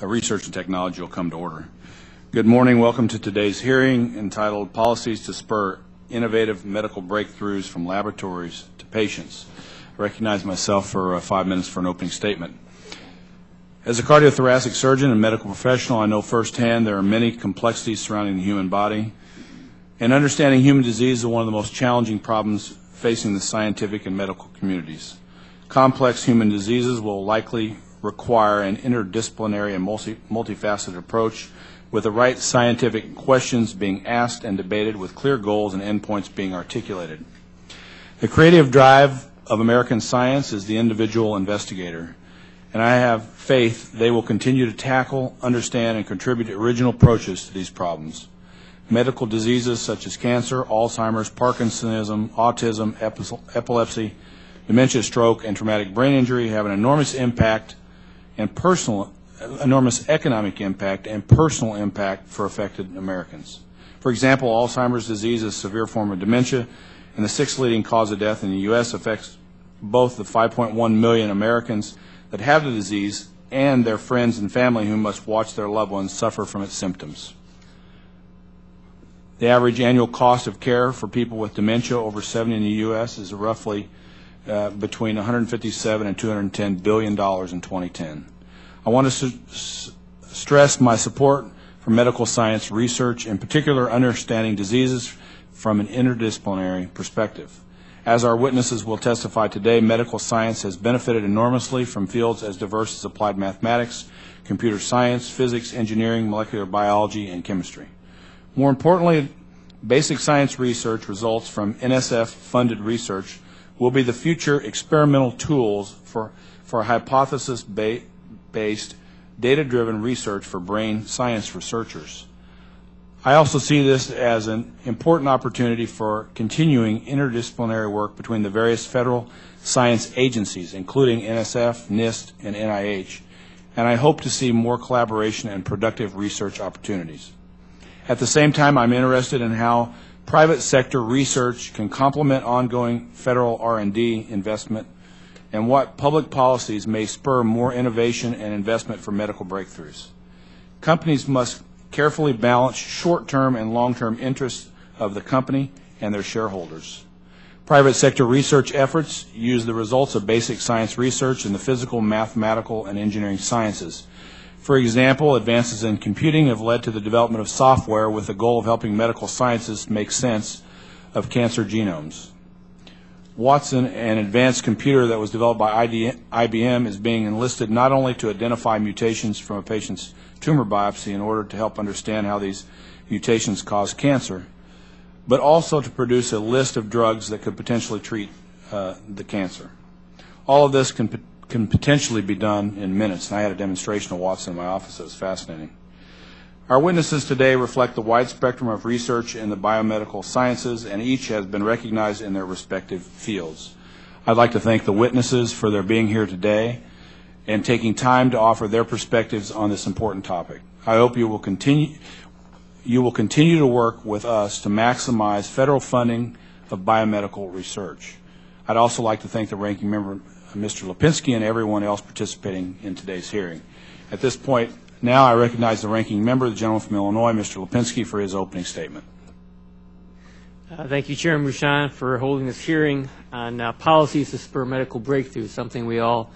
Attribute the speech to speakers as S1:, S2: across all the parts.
S1: Research and Technology will come to order. Good morning. Welcome to today's hearing entitled Policies to Spur Innovative Medical Breakthroughs from Laboratories to Patients. I recognize myself for 5 minutes for an opening statement. As a cardiothoracic surgeon and medical professional, I know firsthand there are many complexities surrounding the human body, and understanding human disease is one of the most challenging problems facing the scientific and medical communities. Complex human diseases will likely require an interdisciplinary and multifaceted approach, with the right scientific questions being asked and debated, with clear goals and endpoints being articulated. The creative drive of American science is the individual investigator, and I have faith they will continue to tackle, understand, and contribute original approaches to these problems. Medical diseases such as cancer, Alzheimer's, Parkinsonism, autism, epilepsy, dementia, stroke, and traumatic brain injury have an enormous impact and enormous economic impact and personal impact for affected Americans. For example, Alzheimer's disease is a severe form of dementia, and the sixth leading cause of death in the U.S. affects both the 5.1 million Americans that have the disease and their friends and family who must watch their loved ones suffer from its symptoms. The average annual cost of care for people with dementia over 70 in the U.S. is roughly between $157 and $210 billion in 2010. I want to stress my support for medical science research, in particular understanding diseases from an interdisciplinary perspective. As our witnesses will testify today, medical science has benefited enormously from fields as diverse as applied mathematics, computer science, physics, engineering, molecular biology, and chemistry. More importantly, basic science research results from NSF-funded research will be the future experimental tools for hypothesis-based, data-driven research for brain science researchers. I also see this as an important opportunity for continuing interdisciplinary work between the various federal science agencies, including NSF, NIST, and NIH, and I hope to see more collaboration and productive research opportunities. At the same time, I'm interested in how private sector research can complement ongoing federal R&D investment, and what public policies may spur more innovation and investment for medical breakthroughs. Companies must carefully balance short-term and long-term interests of the company and their shareholders. Private sector research efforts use the results of basic science research in the physical, mathematical, and engineering sciences. For example, advances in computing have led to the development of software with the goal of helping medical scientists make sense of cancer genomes. Watson, an advanced computer that was developed by IBM, is being enlisted not only to identify mutations from a patient's tumor biopsy in order to help understand how these mutations cause cancer, but also to produce a list of drugs that could potentially treat the cancer. All of this can potentially be done in minutes, and I had a demonstration of Watson in my office that was fascinating. Our witnesses today reflect the wide spectrum of research in the biomedical sciences, and each has been recognized in their respective fields. I'd like to thank the witnesses for their being here today and taking time to offer their perspectives on this important topic. I hope you will continue to work with us to maximize federal funding of biomedical research. I'd also like to thank the ranking member, Mr. Lipinski, and everyone else participating in today's hearing. At this point, now I recognize the ranking member, the gentleman from Illinois, Mr. Lipinski, for his opening statement.
S2: Thank you, Chairman Ruchan, for holding this hearing on policies to spur medical breakthroughs, something we all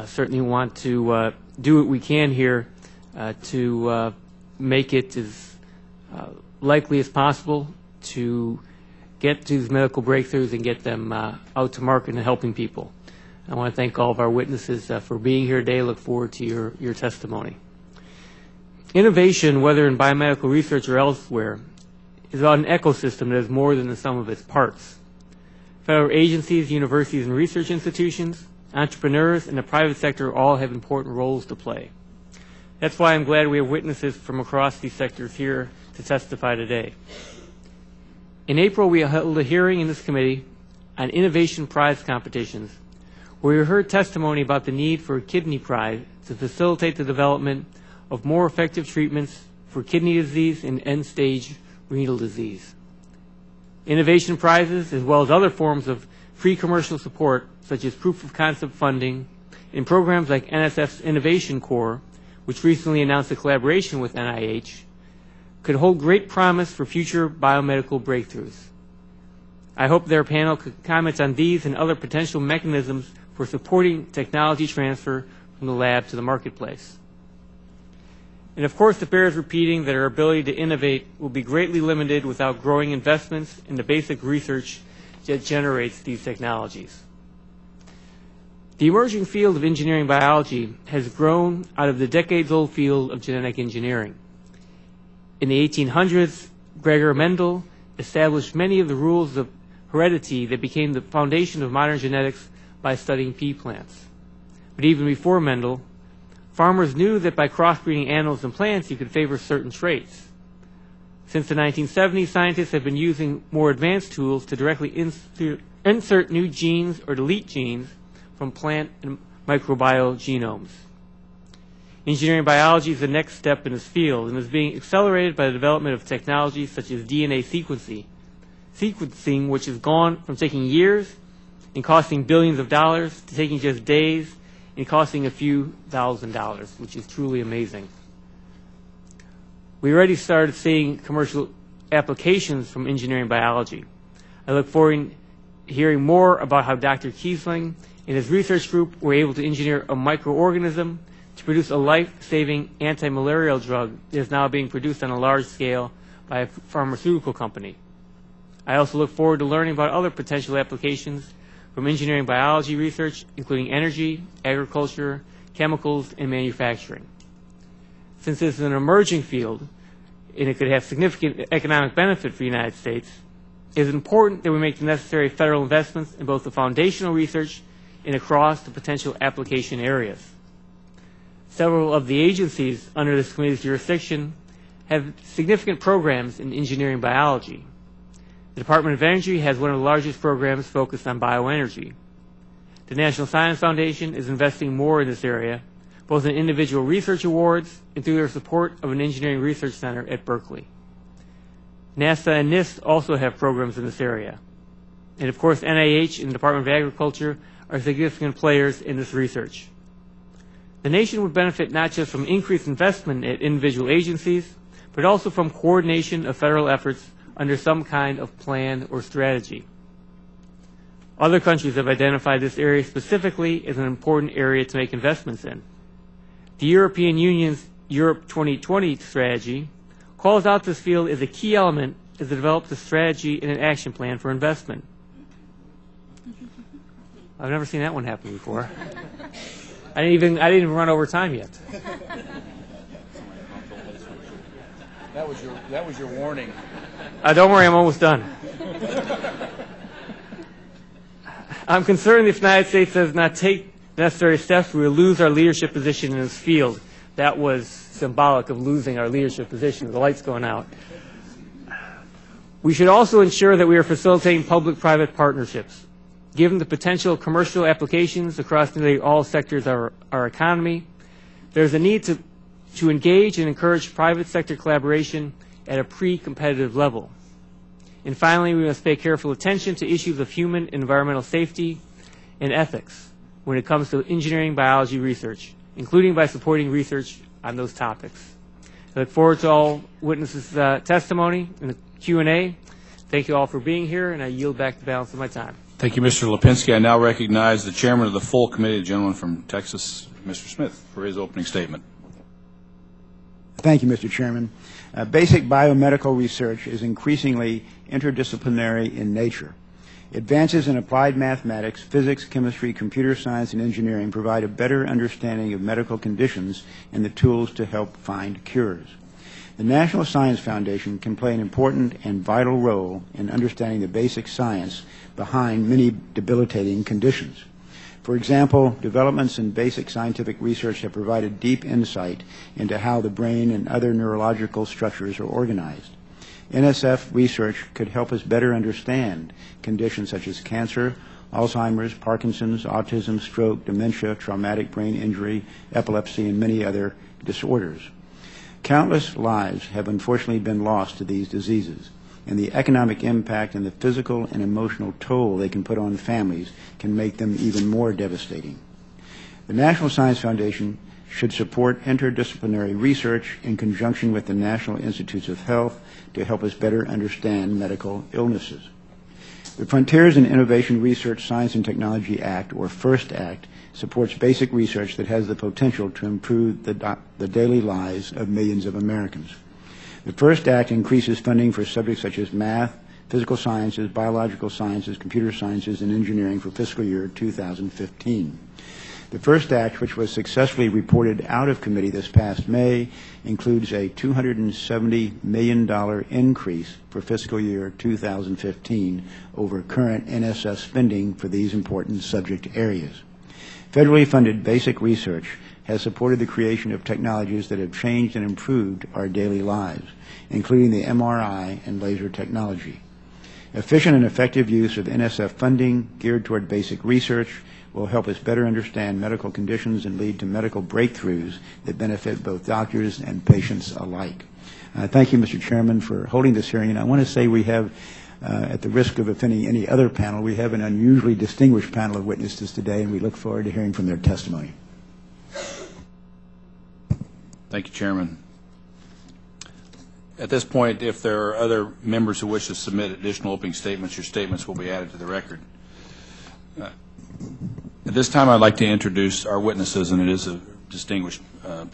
S2: certainly want to do what we can here to make it as likely as possible to get to these medical breakthroughs and get them out to market and helping people. I want to thank all of our witnesses for being here today. I look forward to your testimony. Innovation, whether in biomedical research or elsewhere, is about an ecosystem that is more than the sum of its parts. Federal agencies, universities, and research institutions, entrepreneurs, and the private sector all have important roles to play. That's why I'm glad we have witnesses from across these sectors here to testify today. In April, we held a hearing in this committee on innovation prize competitions, where we heard testimony about the need for a kidney prize to facilitate the development of more effective treatments for kidney disease and end-stage renal disease. Innovation prizes, as well as other forms of pre-commercial support, such as proof of concept funding, in programs like NSF's Innovation Corps, which recently announced a collaboration with NIH, could hold great promise for future biomedical breakthroughs. I hope their panel could comment on these and other potential mechanisms for supporting technology transfer from the lab to the marketplace. And of course, it bears repeating that our ability to innovate will be greatly limited without growing investments in the basic research that generates these technologies. The emerging field of engineering biology has grown out of the decades-old field of genetic engineering. In the 1800s, Gregor Mendel established many of the rules of heredity that became the foundation of modern genetics by studying pea plants. But even before Mendel, farmers knew that by crossbreeding animals and plants, you could favor certain traits. Since the 1970s, scientists have been using more advanced tools to directly insert new genes or delete genes from plant and microbial genomes. Engineering biology is the next step in this field and is being accelerated by the development of technologies such as DNA sequencing, which has gone from taking years and costing billions of dollars to taking just days and costing a few $1,000s, which is truly amazing. We already started seeing commercial applications from engineering biology. I look forward to hearing more about how Dr. Kiesling and his research group were able to engineer a microorganism to produce a life-saving anti-malarial drug that is now being produced on a large scale by a pharmaceutical company. I also look forward to learning about other potential applications from engineering biology research, including energy, agriculture, chemicals, and manufacturing. Since this is an emerging field, and it could have significant economic benefit for the United States, it is important that we make the necessary federal investments in both the foundational research and across the potential application areas. Several of the agencies under this committee's jurisdiction have significant programs in engineering biology. The Department of Energy has one of the largest programs focused on bioenergy. The National Science Foundation is investing more in this area, both in individual research awards and through their support of an engineering research center at Berkeley. NASA and NIST also have programs in this area. And of course, NIH and the Department of Agriculture are significant players in this research. The nation would benefit not just from increased investment at individual agencies, but also from coordination of federal efforts under some kind of plan or strategy. Other countries have identified this area specifically as an important area to make investments in. The European Union's Europe 2020 strategy calls out this field as a key element as it develops a strategy and an action plan for investment. I've never seen that one happen before. I didn't even run over time yet.
S1: That was your warning.
S2: Don't worry, I'm almost done. I'm concerned if the United States does not take necessary steps, we will lose our leadership position in this field. That was symbolic of losing our leadership position. The light's going out. We should also ensure that we are facilitating public-private partnerships. Given the potential commercial applications across nearly all sectors of our economy, there's a need to engage and encourage private sector collaboration at a pre-competitive level. And finally, we must pay careful attention to issues of human and environmental safety and ethics when it comes to engineering biology research, including by supporting research on those topics. I look forward to all witnesses' testimony and the Q&A. Thank you all for being here, and I yield back the balance of my time.
S1: Thank you, Mr. Lipinski. I now recognize the chairman of the full committee, the gentleman from Texas, Mr. Smith, for his opening statement.
S3: Thank you, Mr. Chairman. Basic biomedical research is increasingly interdisciplinary in nature. Advances in applied mathematics, physics, chemistry, computer science, and engineering provide a better understanding of medical conditions and the tools to help find cures. The National Science Foundation can play an important and vital role in understanding the basic science behind many debilitating conditions. For example, developments in basic scientific research have provided deep insight into how the brain and other neurological structures are organized. NSF research could help us better understand conditions such as cancer, Alzheimer's, Parkinson's, autism, stroke, dementia, traumatic brain injury, epilepsy, and many other disorders. Countless lives have unfortunately been lost to these diseases, and the economic impact and the physical and emotional toll they can put on families can make them even more devastating. The National Science Foundation should support interdisciplinary research in conjunction with the National Institutes of Health to help us better understand medical illnesses. The Frontiers in Innovation Research, Science and Technology Act, or FIRST Act, supports basic research that has the potential to improve the daily lives of millions of Americans. The FIRST Act increases funding for subjects such as math, physical sciences, biological sciences, computer sciences, and engineering for fiscal year 2015. The FIRST Act, which was successfully reported out of committee this past May, includes a $270 million increase for fiscal year 2015 over current NSF spending for these important subject areas. Federally funded basic research has supported the creation of technologies that have changed and improved our daily lives, including the MRI and laser technology. Efficient and effective use of NSF funding geared toward basic research will help us better understand medical conditions and lead to medical breakthroughs that benefit both doctors and patients alike. Thank you, Mr. Chairman, for holding this hearing. And I want to say we have, at the risk of offending any other panel, we have an unusually distinguished panel of witnesses today, and we look forward to hearing from their testimony.
S1: Thank you, Chairman. At this point, if there are other members who wish to submit additional opening statements, your statements will be added to the record. At this time, I'd like to introduce our witnesses, and it is a distinguished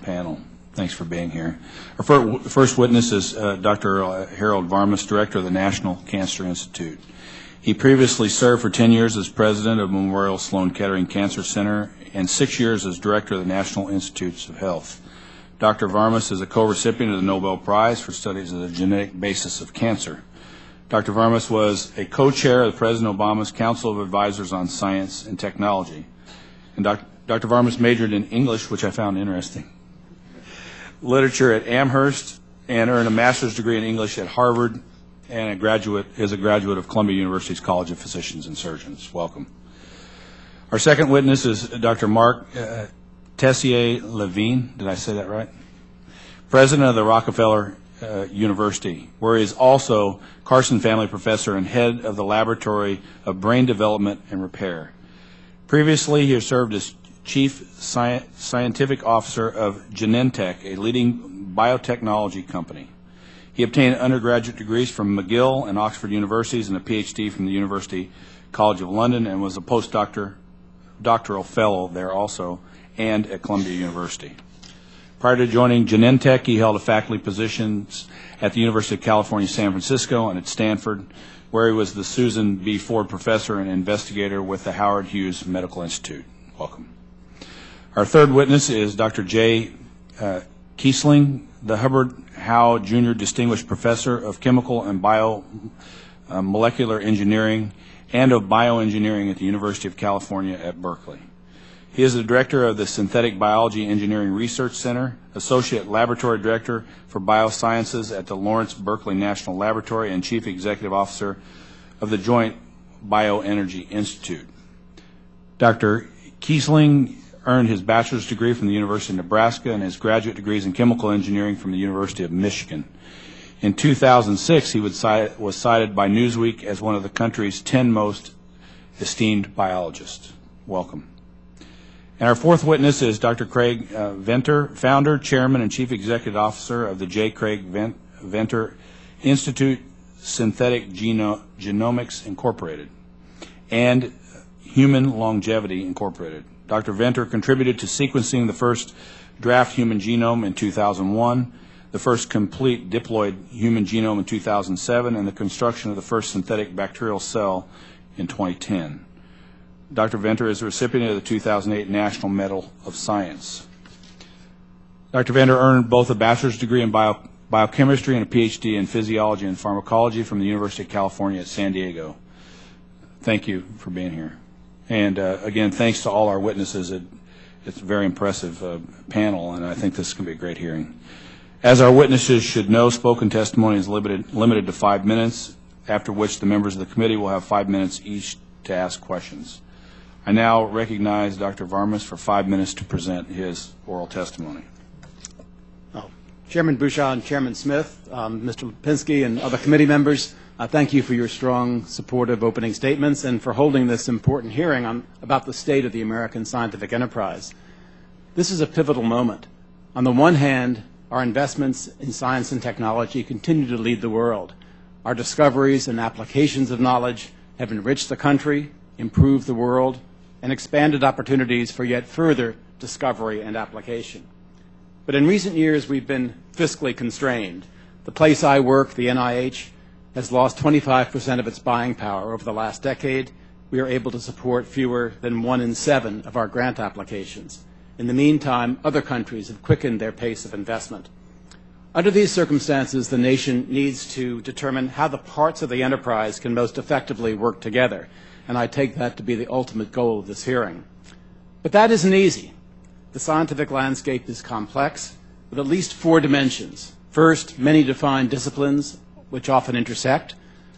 S1: panel. Thanks for being here. Our first witness is Dr. Harold Varmus, Director of the National Cancer Institute. He previously served for 10 years as President of Memorial Sloan Kettering Cancer Center and 6 years as Director of the National Institutes of Health. Dr. Varmus is a co-recipient of the Nobel Prize for studies of the genetic basis of cancer. Dr. Varmus was a co-chair of President Obama's Council of Advisors on Science and Technology. And Dr. Varmus majored in English, which I found interesting, literature at Amherst, and earned a master's degree in English at Harvard, and is a graduate of Columbia University's College of Physicians and Surgeons. Welcome. Our second witness is Dr. Mark Tessier-Levine. Did I say that right? President of the Rockefeller University, where he is also Carson Family Professor and head of the Laboratory of Brain Development and Repair. Previously, he has served as Chief Scientific Officer of Genentech, a leading biotechnology company. He obtained undergraduate degrees from McGill and Oxford Universities and a PhD from the University College of London, and was a postdoctoral fellow there also and at Columbia University. Prior to joining Genentech, he held faculty positions at the University of California, San Francisco, and at Stanford, where he was the Susan B. Ford Professor and investigator with the Howard Hughes Medical Institute. Welcome. Our third witness is Dr. Jay Kiesling, the Hubbard Howe Jr. Distinguished Professor of Chemical and Biomolecular Engineering and of Bioengineering at the University of California at Berkeley. He is the Director of the Synthetic Biology Engineering Research Center, Associate Laboratory Director for Biosciences at the Lawrence Berkeley National Laboratory, and Chief Executive Officer of the Joint Bioenergy Institute. Dr. Kiesling earned his bachelor's degree from the University of Nebraska and his graduate degrees in chemical engineering from the University of Michigan. In 2006, he was cited by Newsweek as one of the country's 10 most esteemed biologists. Welcome. And our fourth witness is Dr. Craig Venter, founder, chairman, and chief executive officer of the J. Craig Venter Institute Synthetic Genomics Incorporated and Human Longevity Incorporated. Dr. Venter contributed to sequencing the first draft human genome in 2001, the first complete diploid human genome in 2007, and the construction of the first synthetic bacterial cell in 2010. Dr. Venter is a recipient of the 2008 National Medal of Science. Dr. Venter earned both a bachelor's degree in biochemistry and a PhD in physiology and pharmacology from the University of California at San Diego. Thank you for being here. And again, thanks to all our witnesses. It's a very impressive panel, and I think this is going to be a great hearing. As our witnesses should know, spoken testimony is limited to 5 minutes, after which the members of the committee will have 5 minutes each to ask questions. I now recognize Dr. Varmus for 5 minutes to present his oral testimony.
S4: Chairman Bouchard and Chairman Smith, Mr. Lipinski and other committee members, thank you for your strong, supportive opening statements and for holding this important hearing about the state of the American scientific enterprise. This is a pivotal moment. On the one hand, our investments in science and technology continue to lead the world. Our discoveries and applications of knowledge have enriched the country, improved the world, and expanded opportunities for yet further discovery and application. But in recent years, we've been fiscally constrained. The place I work, the NIH, has lost 25% of its buying power over the last decade. We are able to support fewer than 1 in 7 of our grant applications. In the meantime, other countries have quickened their pace of investment. Under these circumstances, the nation needs to determine how the parts of the enterprise can most effectively work together, and I take that to be the ultimate goal of this hearing. But that isn't easy. The scientific landscape is complex, with at least 4 dimensions. First, many defined disciplines, which often intersect.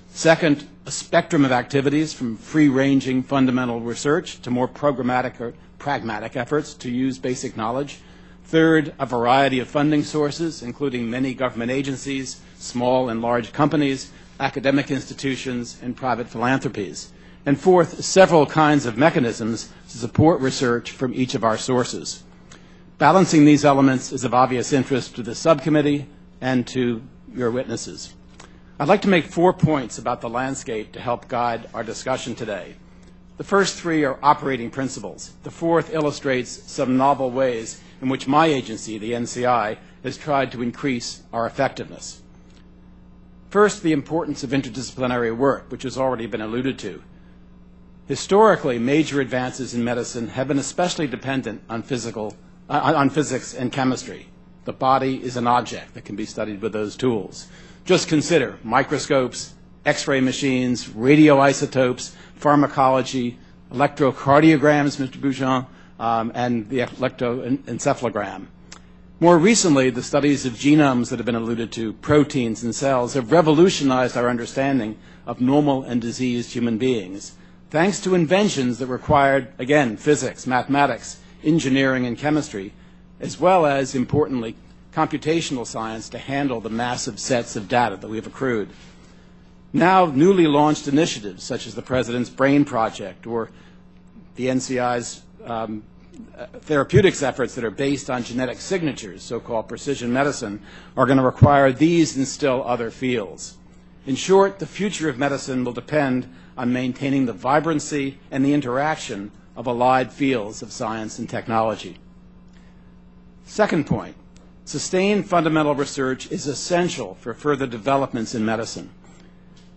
S4: Second, a spectrum of activities from free-ranging fundamental research to more programmatic or pragmatic efforts to use basic knowledge. Third, a variety of funding sources, including many government agencies, small and large companies, academic institutions, and private philanthropies. And fourth, several kinds of mechanisms to support research from each of our sources. Balancing these elements is of obvious interest to the subcommittee and to your witnesses. I'd like to make 4 points about the landscape to help guide our discussion today. The first 3 are operating principles. The fourth illustrates some novel ways in which my agency, the NCI, has tried to increase our effectiveness. First, the importance of interdisciplinary work, which has already been alluded to. Historically, major advances in medicine have been especially dependent on physics and chemistry. The body is an object that can be studied with those tools. Just consider microscopes, X-ray machines, radioisotopes, pharmacology, electrocardiograms, Mr. Bouchon, and the electroencephalogram. More recently, the studies of genomes that have been alluded to, proteins and cells, have revolutionized our understanding of normal and diseased human beings, thanks to inventions that required, again, physics, mathematics, engineering, and chemistry, as well as, importantly, computational science to handle the massive sets of data that we have accrued. Now, newly launched initiatives such as the President's Brain Project or the NCI's therapeutics efforts that are based on genetic signatures, so-called precision medicine, are going to require these and still other fields. In short, the future of medicine will depend on maintaining the vibrancy and the interaction of allied fields of science and technology. Second point, sustained fundamental research is essential for further developments in medicine.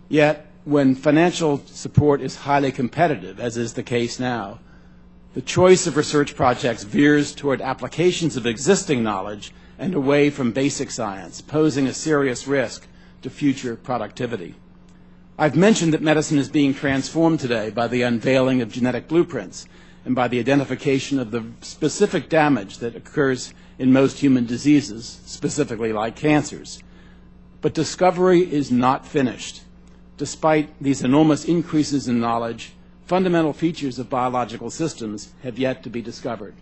S4: Yet, when financial support is highly competitive, as is the case now, the choice of research projects veers toward applications of existing knowledge and away from basic science, posing a serious risk to future productivity. I've mentioned that medicine is being transformed today by the unveiling of genetic blueprints and by the identification of the specific damage that occurs in most human diseases, specifically like cancers. But discovery is not finished. Despite these enormous increases in knowledge, fundamental features of biological systems have yet to be discovered.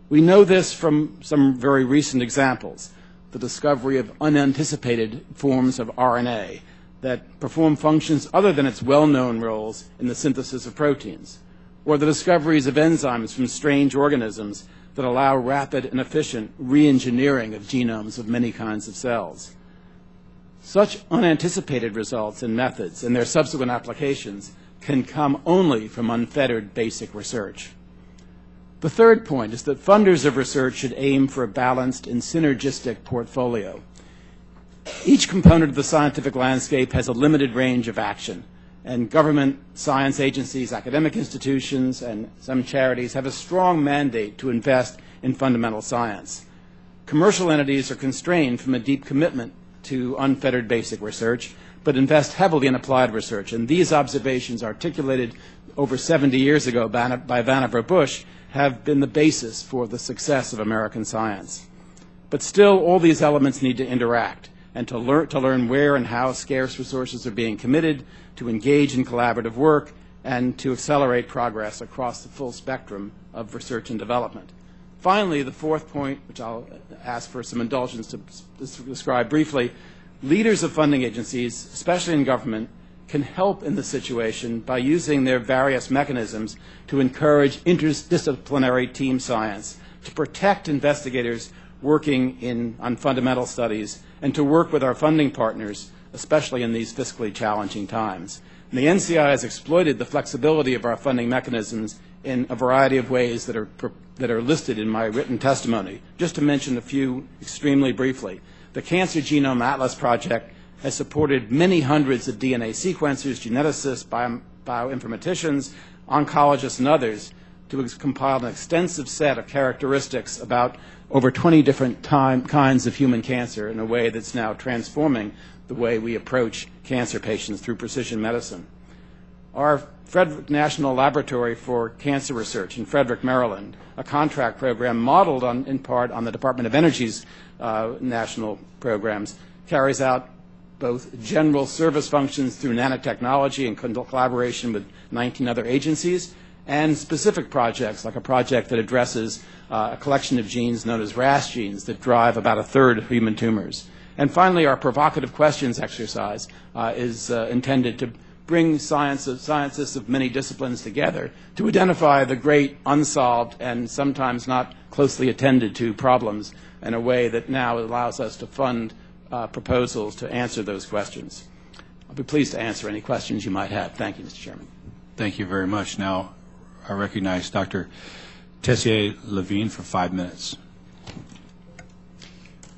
S4: We know this from some very recent examples, the discovery of unanticipated forms of RNA that perform functions other than its well-known roles in the synthesis of proteins, or the discoveries of enzymes from strange organisms that allow rapid and efficient re-engineering of genomes of many kinds of cells. Such unanticipated results and methods and their subsequent applications can come only from unfettered basic research. The third point is that funders of research should aim for a balanced and synergistic portfolio. Each component of the scientific landscape has a limited range of action, and government, science agencies, academic institutions, and some charities have a strong mandate to invest in fundamental science. Commercial entities are constrained from a deep commitment to unfettered basic research, but invest heavily in applied research. And these observations, articulated over 70 years ago by Vannevar Bush, have been the basis for the success of American science. But still, all these elements need to interact and to learn where and how scarce resources are being committed, to engage in collaborative work, and to accelerate progress across the full spectrum of research and development. Finally, the fourth point, which I'll ask for some indulgence to describe briefly, leaders of funding agencies, especially in government, can help in the situation by using their various mechanisms to encourage interdisciplinary team science, to protect investigators working on fundamental studies, and to work with our funding partners, especially in these fiscally challenging times. And the NCI has exploited the flexibility of our funding mechanisms in a variety of ways that are listed in my written testimony. Just to mention a few extremely briefly, the Cancer Genome Atlas Project has supported many hundreds of DNA sequencers, geneticists, bioinformaticians, oncologists, and others to compile an extensive set of characteristics about over 20 different kinds of human cancer in a way that's now transforming the way we approach cancer patients through precision medicine. Our Frederick National Laboratory for Cancer Research in Frederick, Maryland, a contract program modeled in part on the Department of Energy's national programs, carries out both general service functions through nanotechnology in collaboration with 19 other agencies, and specific projects, like a project that addresses a collection of genes known as RAS genes that drive about a third of human tumors. And finally, our provocative questions exercise is intended to bring scientists of many disciplines together to identify the great unsolved and sometimes not closely attended to problems in a way that now allows us to fund proposals to answer those questions. I'll be pleased to answer any questions you might have. Thank you, Mr. Chairman.
S1: Thank you very much. Now, I recognize Dr. Tessier-Levine for 5 minutes.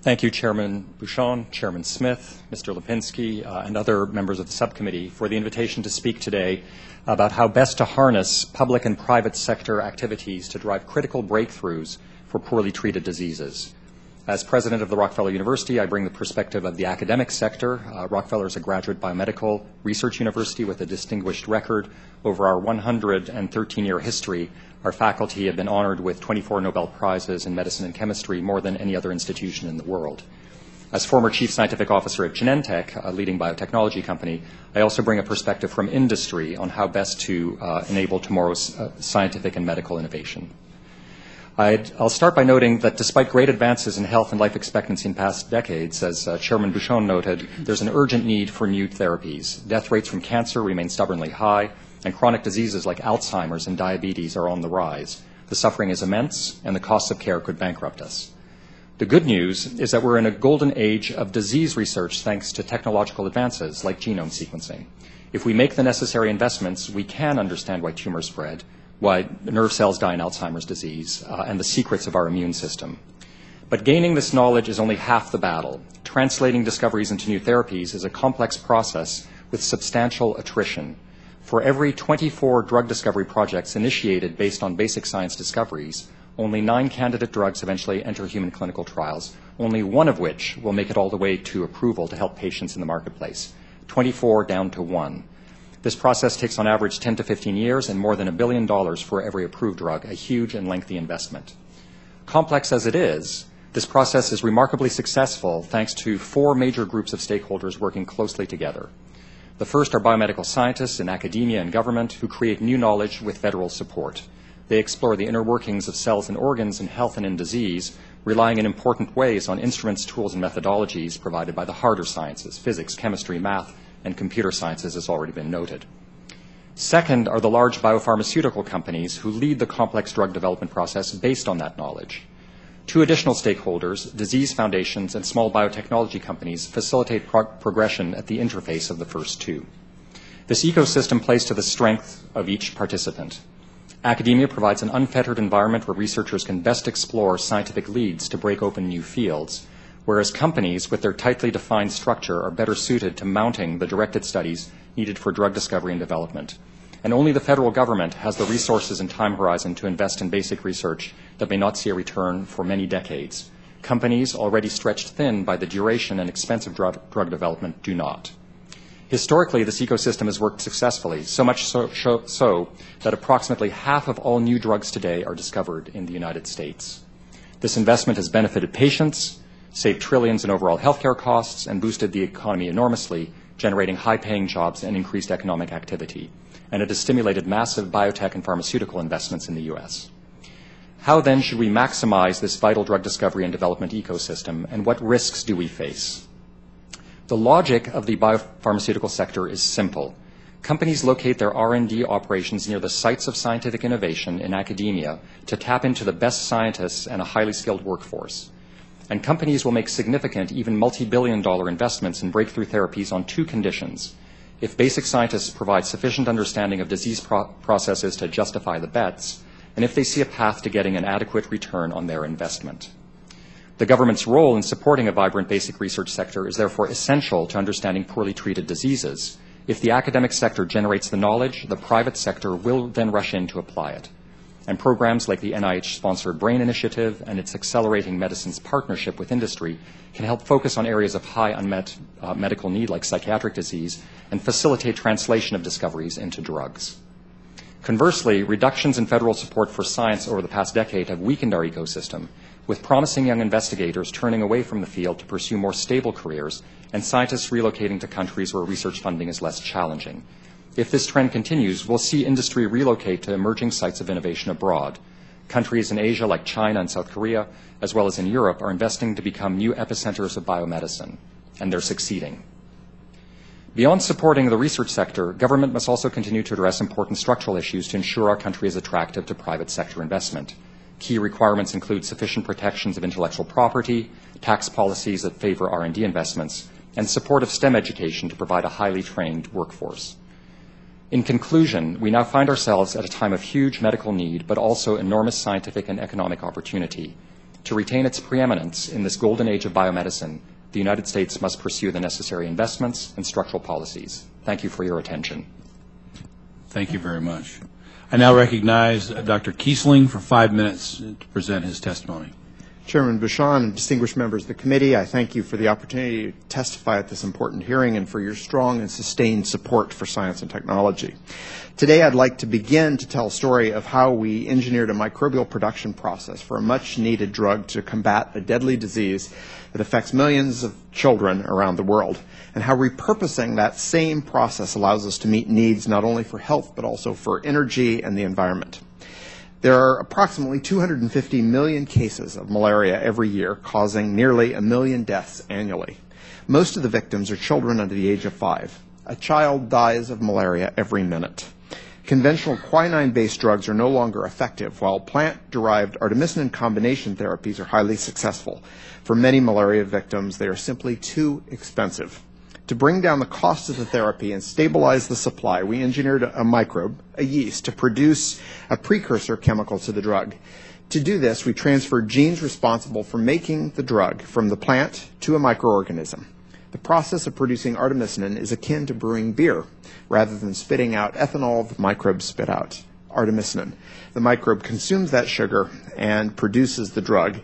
S5: Thank you, Chairman Bouchon, Chairman Smith, Mr. Lipinski, and other members of the subcommittee for the invitation to speak today about how best to harness public and private sector activities to drive critical breakthroughs for poorly treated diseases. As president of the Rockefeller University, I bring the perspective of the academic sector. Rockefeller is a graduate biomedical research university with a distinguished record. Over our 113-year history, our faculty have been honored with 24 Nobel Prizes in medicine and chemistry, more than any other institution in the world. As former chief scientific officer at Genentech, a leading biotechnology company, I also bring a perspective from industry on how best to enable tomorrow's scientific and medical innovation. I'll start by noting that despite great advances in health and life expectancy in past decades, as Chairman Bouchon noted, there's an urgent need for new therapies. Death rates from cancer remain stubbornly high, and chronic diseases like Alzheimer's and diabetes are on the rise. The suffering is immense, and the costs of care could bankrupt us. The good news is that we're in a golden age of disease research thanks to technological advances like genome sequencing. If we make the necessary investments, we can understand why tumors spread, why nerve cells die in Alzheimer's disease, and the secrets of our immune system. But gaining this knowledge is only half the battle. Translating discoveries into new therapies is a complex process with substantial attrition. For every 24 drug discovery projects initiated based on basic science discoveries, only 9 candidate drugs eventually enter human clinical trials, only one of which will make it all the way to approval to help patients in the marketplace. 24 down to 1. This process takes on average 10 to 15 years and more than $1 billion for every approved drug, a huge and lengthy investment. Complex as it is, this process is remarkably successful thanks to 4 major groups of stakeholders working closely together. The first are biomedical scientists in academia and government who create new knowledge with federal support. They explore the inner workings of cells and organs in health and in disease, relying in important ways on instruments, tools, and methodologies provided by the harder sciences, physics, chemistry, math, and computer sciences has already been noted. Second are the large biopharmaceutical companies who lead the complex drug development process based on that knowledge. 2 additional stakeholders, disease foundations and small biotechnology companies, facilitate progression at the interface of the first 2. This ecosystem plays to the strength of each participant. Academia provides an unfettered environment where researchers can best explore scientific leads to break open new fields, whereas companies with their tightly defined structure are better suited to mounting the directed studies needed for drug discovery and development. And only the federal government has the resources and time horizon to invest in basic research that may not see a return for many decades. Companies already stretched thin by the duration and expensive drug development do not. Historically, this ecosystem has worked successfully, so much so that approximately half of all new drugs today are discovered in the United States. This investment has benefited patients, saved trillions in overall healthcare costs, and boosted the economy enormously, generating high-paying jobs and increased economic activity. And it has stimulated massive biotech and pharmaceutical investments in the U.S. How then should we maximize this vital drug discovery and development ecosystem, and what risks do we face? The logic of the biopharmaceutical sector is simple. companies locate their R&D operations near the sites of scientific innovation in academia to tap into the best scientists and a highly skilled workforce. And companies will make significant, even multi-billion-dollar investments in breakthrough therapies on two conditions: if basic scientists provide sufficient understanding of disease processes to justify the bets, and if they see a path to getting an adequate return on their investment. The government's role in supporting a vibrant basic research sector is therefore essential to understanding poorly treated diseases. If the academic sector generates the knowledge, the private sector will then rush in to apply it. And programs like the NIH-sponsored BRAIN Initiative and its Accelerating Medicines partnership with industry can help focus on areas of high unmet medical need like psychiatric disease and facilitate translation of discoveries into drugs. Conversely, reductions in federal support for science over the past decade have weakened our ecosystem, with promising young investigators turning away from the field to pursue more stable careers and scientists relocating to countries where research funding is less challenging. If this trend continues, we'll see industry relocate to emerging sites of innovation abroad. Countries in Asia like China and South Korea, as well as in Europe, are investing to become new epicenters of biomedicine, and they're succeeding. Beyond supporting the research sector, government must also continue to address important structural issues to ensure our country is attractive to private sector investment. Key requirements include sufficient protections of intellectual property, tax policies that favor R&D investments, and support of STEM education to provide a highly trained workforce. In conclusion, we now find ourselves at a time of huge medical need, but also enormous scientific and economic opportunity. To retain its preeminence in this golden age of biomedicine, the United States must pursue the necessary investments and structural policies. Thank you for your attention.
S1: Thank you very much. I now recognize Dr. Kiesling for 5 minutes to present his testimony.
S6: Chairman Bucshon and distinguished members of the committee, I thank you for the opportunity to testify at this important hearing and for your strong and sustained support for science and technology. Today I'd like to begin to tell a story of how we engineered a microbial production process for a much-needed drug to combat a deadly disease that affects millions of children around the world, and how repurposing that same process allows us to meet needs not only for health but also for energy and the environment. There are approximately 250 million cases of malaria every year, causing nearly 1 million deaths annually. Most of the victims are children under the age of 5. A child dies of malaria every minute. Conventional quinine-based drugs are no longer effective, while plant-derived artemisinin combination therapies are highly successful. For many malaria victims, they are simply too expensive. To bring down the cost of the therapy and stabilize the supply, we engineered a microbe, a yeast, to produce a precursor chemical to the drug. To do this, we transferred genes responsible for making the drug from the plant to a microorganism. The process of producing artemisinin is akin to brewing beer. Rather than spitting out ethanol, the microbes spit out artemisinin. The microbe consumes that sugar and produces the drug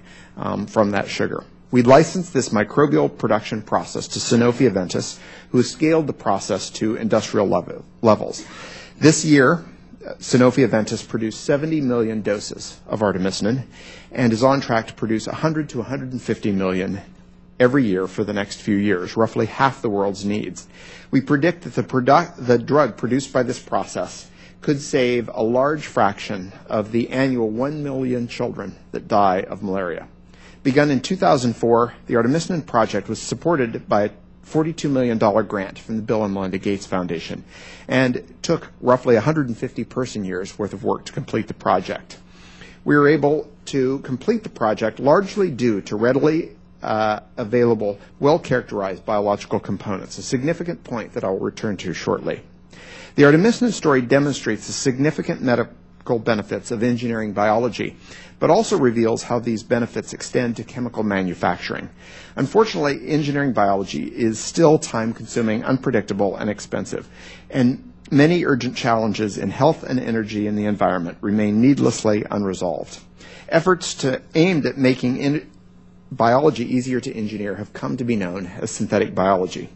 S6: from that sugar. We licensed this microbial production process to Sanofi Aventis, who has scaled the process to industrial levels. This year, Sanofi Aventis produced 70 million doses of artemisinin and is on track to produce 100 to 150 million every year for the next few years, roughly half the world's needs. We predict that the drug produced by this process could save a large fraction of the annual 1 million children that die of malaria. Begun in 2004, the artemisinin project was supported by a $42 million grant from the Bill and Melinda Gates Foundation, and took roughly 150 person-years worth of work to complete the project. We were able to complete the project largely due to readily available, well-characterized biological components, a significant point that I will return to shortly. The artemisinin story demonstrates the significant medical benefits of engineering biology, but also reveals how these benefits extend to chemical manufacturing. Unfortunately, engineering biology is still time-consuming, unpredictable, and expensive, and many urgent challenges in health and energy and the environment remain needlessly unresolved. Efforts aimed at making biology easier to engineer have come to be known as synthetic biology.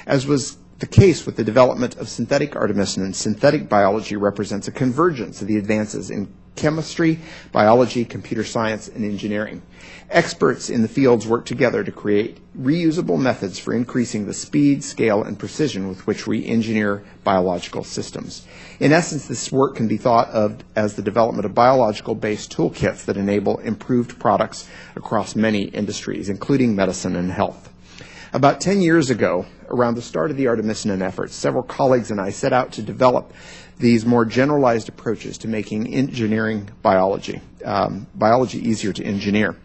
S6: As was the case with the development of synthetic artemisinin, synthetic biology represents a convergence of the advances in chemistry, biology, computer science, and engineering. Experts in the fields work together to create reusable methods for increasing the speed, scale, and precision with which we engineer biological systems. In essence, this work can be thought of as the development of biological-based toolkits that enable improved products across many industries, including medicine and health. About 10 years ago, around the start of the artemisinin efforts, several colleagues and I set out to develop these more generalized approaches to making engineering biology easier to engineer.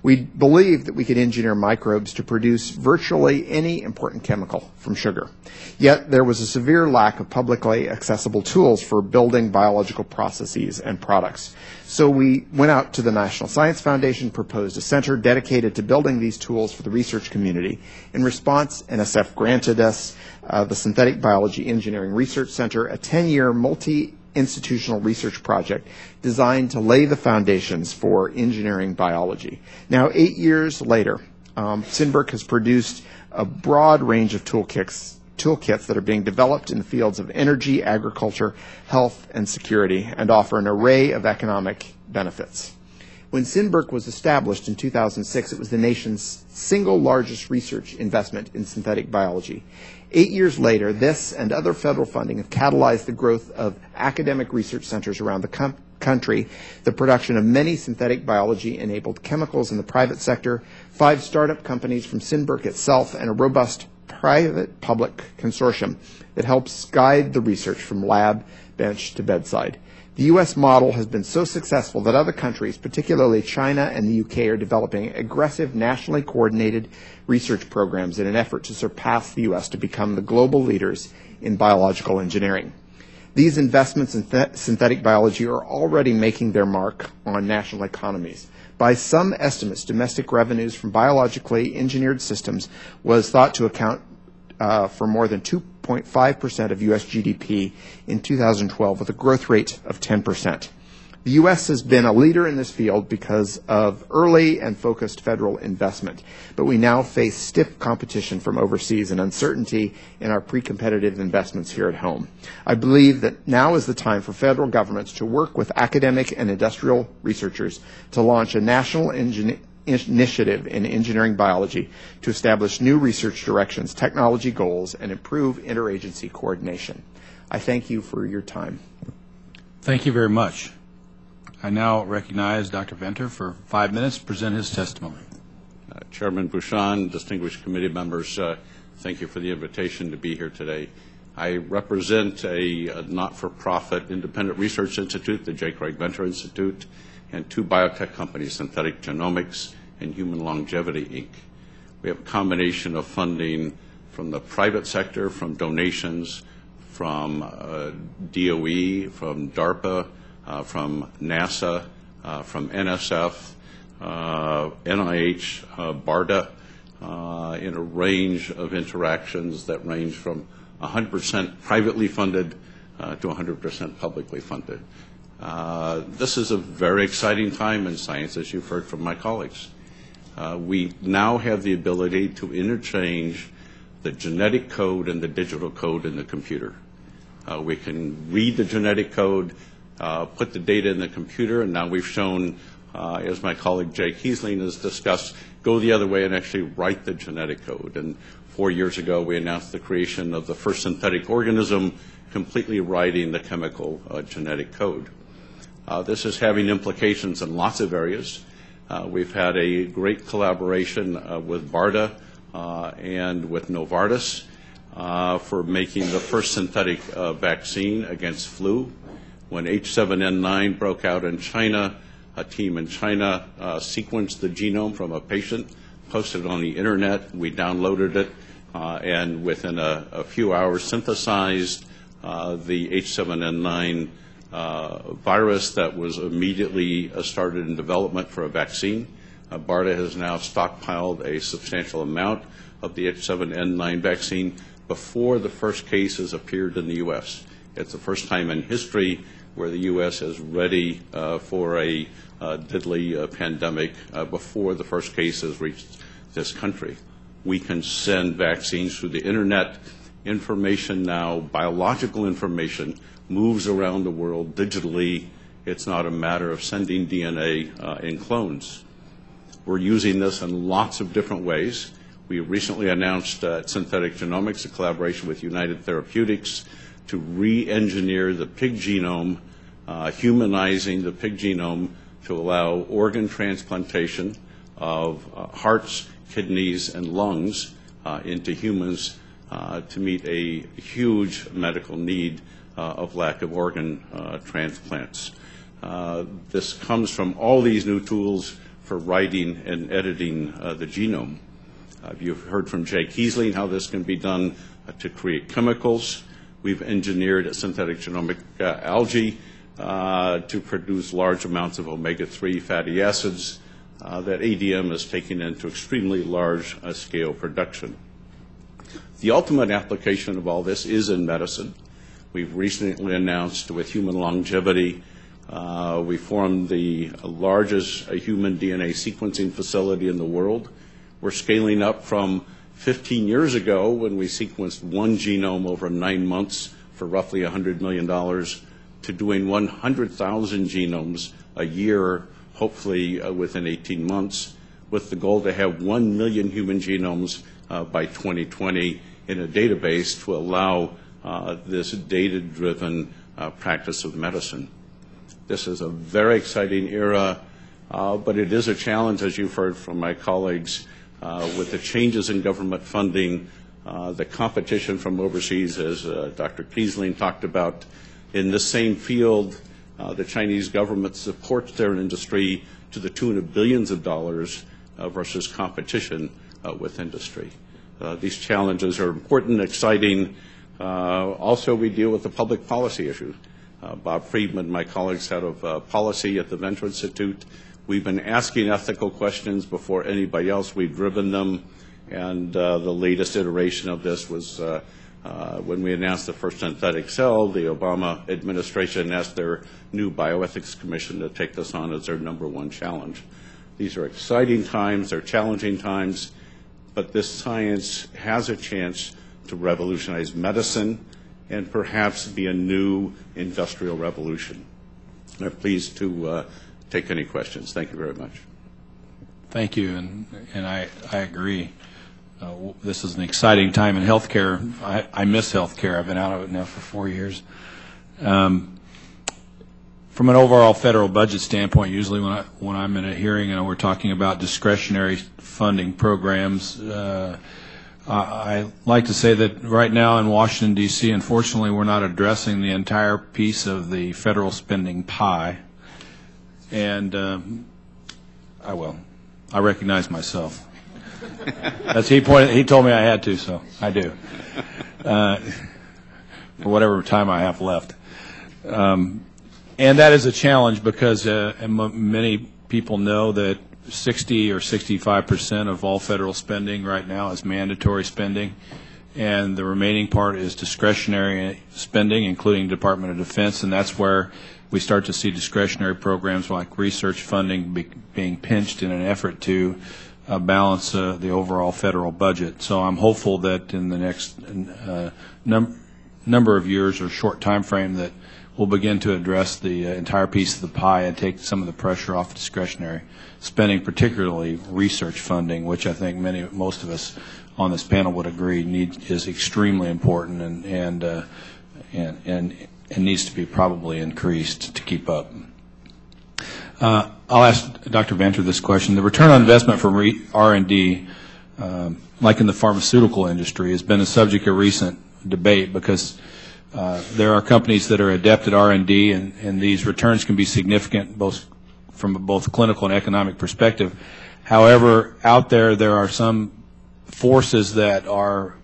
S6: We believed that we could engineer microbes to produce virtually any important chemical from sugar. Yet there was a severe lack of publicly accessible tools for building biological processes and products. So we went out to the National Science Foundation, proposed a center dedicated to building these tools for the research community. In response, NSF granted us the Synthetic Biology Engineering Research Center, a 10-year multi-institutional research project designed to lay the foundations for engineering biology. Now, 8 years later, SynBRC has produced a broad range of toolkits that are being developed in the fields of energy, agriculture, health, and security, and offer an array of economic benefits. When SynBRC was established in 2006, it was the nation's single largest research investment in synthetic biology. 8 years later, this and other federal funding have catalyzed the growth of academic research centers around the country, the production of many synthetic biology-enabled chemicals in the private sector, 5 startup companies from SynBRC itself, and a robust private-public consortium that helps guide the research from lab, bench to bedside. The U.S. model has been so successful that other countries, particularly China and the UK, are developing aggressive, nationally coordinated research programs in an effort to surpass the U.S. to become the global leaders in biological engineering. These investments in synthetic biology are already making their mark on national economies. By some estimates, domestic revenues from biologically engineered systems was thought to account for more than 2.5% of U.S. GDP in 2012, with a growth rate of 10%. The U.S. has been a leader in this field because of early and focused federal investment, but we now face stiff competition from overseas and uncertainty in our pre-competitive investments here at home. I believe that now is the time for federal governments to work with academic and industrial researchers to launch a national initiative in engineering biology to establish new research directions, technology goals, and improve interagency coordination. I thank you for your time.
S1: Thank you very much. I now recognize Dr. Venter for 5 minutes to present his testimony.
S7: Chairman Bouchon, distinguished committee members, thank you for the invitation to be here today. I represent a not-for-profit independent research institute, the J. Craig Venter Institute, and 2 biotech companies, Synthetic Genomics and Human Longevity, Inc. We have a combination of funding from the private sector, from donations, from DOE, from DARPA, from NASA, from NSF, NIH, BARDA, in a range of interactions that range from 100% privately funded to 100% publicly funded. This is a very exciting time in science, as you've heard from my colleagues. We now have the ability to interchange the genetic code and the digital code in the computer. We can read the genetic code, put the data in the computer, and now we've shown, as my colleague Jay Kiesling has discussed, go the other way and actually write the genetic code. And 4 years ago, we announced the creation of the first synthetic organism completely writing the chemical genetic code. This is having implications in lots of areas. We've had a great collaboration with BARDA and with Novartis for making the first synthetic vaccine against flu. When H7N9 broke out in China, a team in China sequenced the genome from a patient, posted it on the internet. We downloaded it, and within a few hours synthesized the H7N9 virus that was immediately started in development for a vaccine. BARDA has now stockpiled a substantial amount of the H7N9 vaccine before the first cases appeared in the U.S. It's the first time in history where the U.S. is ready for a deadly pandemic before the first cases reached this country. We can send vaccines through the internet. Information now, biological information, moves around the world digitally. It's not a matter of sending DNA in clones. We're using this in lots of different ways. We recently announced at Synthetic Genomics a collaboration with United Therapeutics to re-engineer the pig genome, humanizing the pig genome to allow organ transplantation of hearts, kidneys, and lungs into humans to meet a huge medical need of lack of organ transplants. This comes from all these new tools for writing and editing the genome. You've heard from Jay Kiesling how this can be done to create chemicals. We've engineered synthetic genomic algae to produce large amounts of omega-3 fatty acids that ADM is taking into extremely large scale production. The ultimate application of all this is in medicine. We've recently announced with human longevity, we formed the largest human DNA sequencing facility in the world. We're scaling up from 15 years ago when we sequenced one genome over 9 months for roughly $100 million to doing 100,000 genomes a year, hopefully within 18 months, with the goal to have 1 million human genomes by 2020 in a database to allow this data-driven practice of medicine. This is a very exciting era, but it is a challenge, as you've heard from my colleagues, with the changes in government funding, the competition from overseas, as Dr. Kiesling talked about. In this same field, the Chinese government supports their industry to the tune of billions of dollars versus competition with industry. These challenges are important, exciting. Also, we deal with the public policy issues. Bob Friedman, my colleague's head of policy at the Venture Institute. We've been asking ethical questions before anybody else. We've driven them, and the latest iteration of this was when we announced the first synthetic cell. The Obama administration asked their new bioethics commission to take this on as their #1 challenge. These are exciting times, they're challenging times, but this science has a chance to revolutionize medicine and perhaps be a new industrial revolution. I'm pleased to take any questions. Thank you very much.
S1: Thank you, and I agree. This is an exciting time in healthcare. I miss healthcare. I've been out of it now for 4 years. From an overall federal budget standpoint, usually when I'm in a hearing and we're talking about discretionary funding programs, I like to say that right now in Washington, D.C., unfortunately, we're not addressing the entire piece of the federal spending pie. And I will. I recognize myself. He told me I had to, so I do. For whatever time I have left. And that is a challenge because many people know that 60 or 65% of all federal spending right now is mandatory spending, and the remaining part is discretionary spending, including Department of Defense, and that's where we start to see discretionary programs like research funding being pinched in an effort to balance the overall federal budget. So I'm hopeful that in the next number of years or short time frame that we'll begin to address the entire piece of the pie and take some of the pressure off discretionary spending, particularly research funding, which I think most of us on this panel would agree is extremely important and needs to be probably increased to keep up. I'll ask Dr. Venter this question. The return on investment from R&D, like in the pharmaceutical industry, has been a subject of recent debate because there are companies that are adept at R&D, and these returns can be significant from both clinical and economic perspective. However, out there are some forces that are,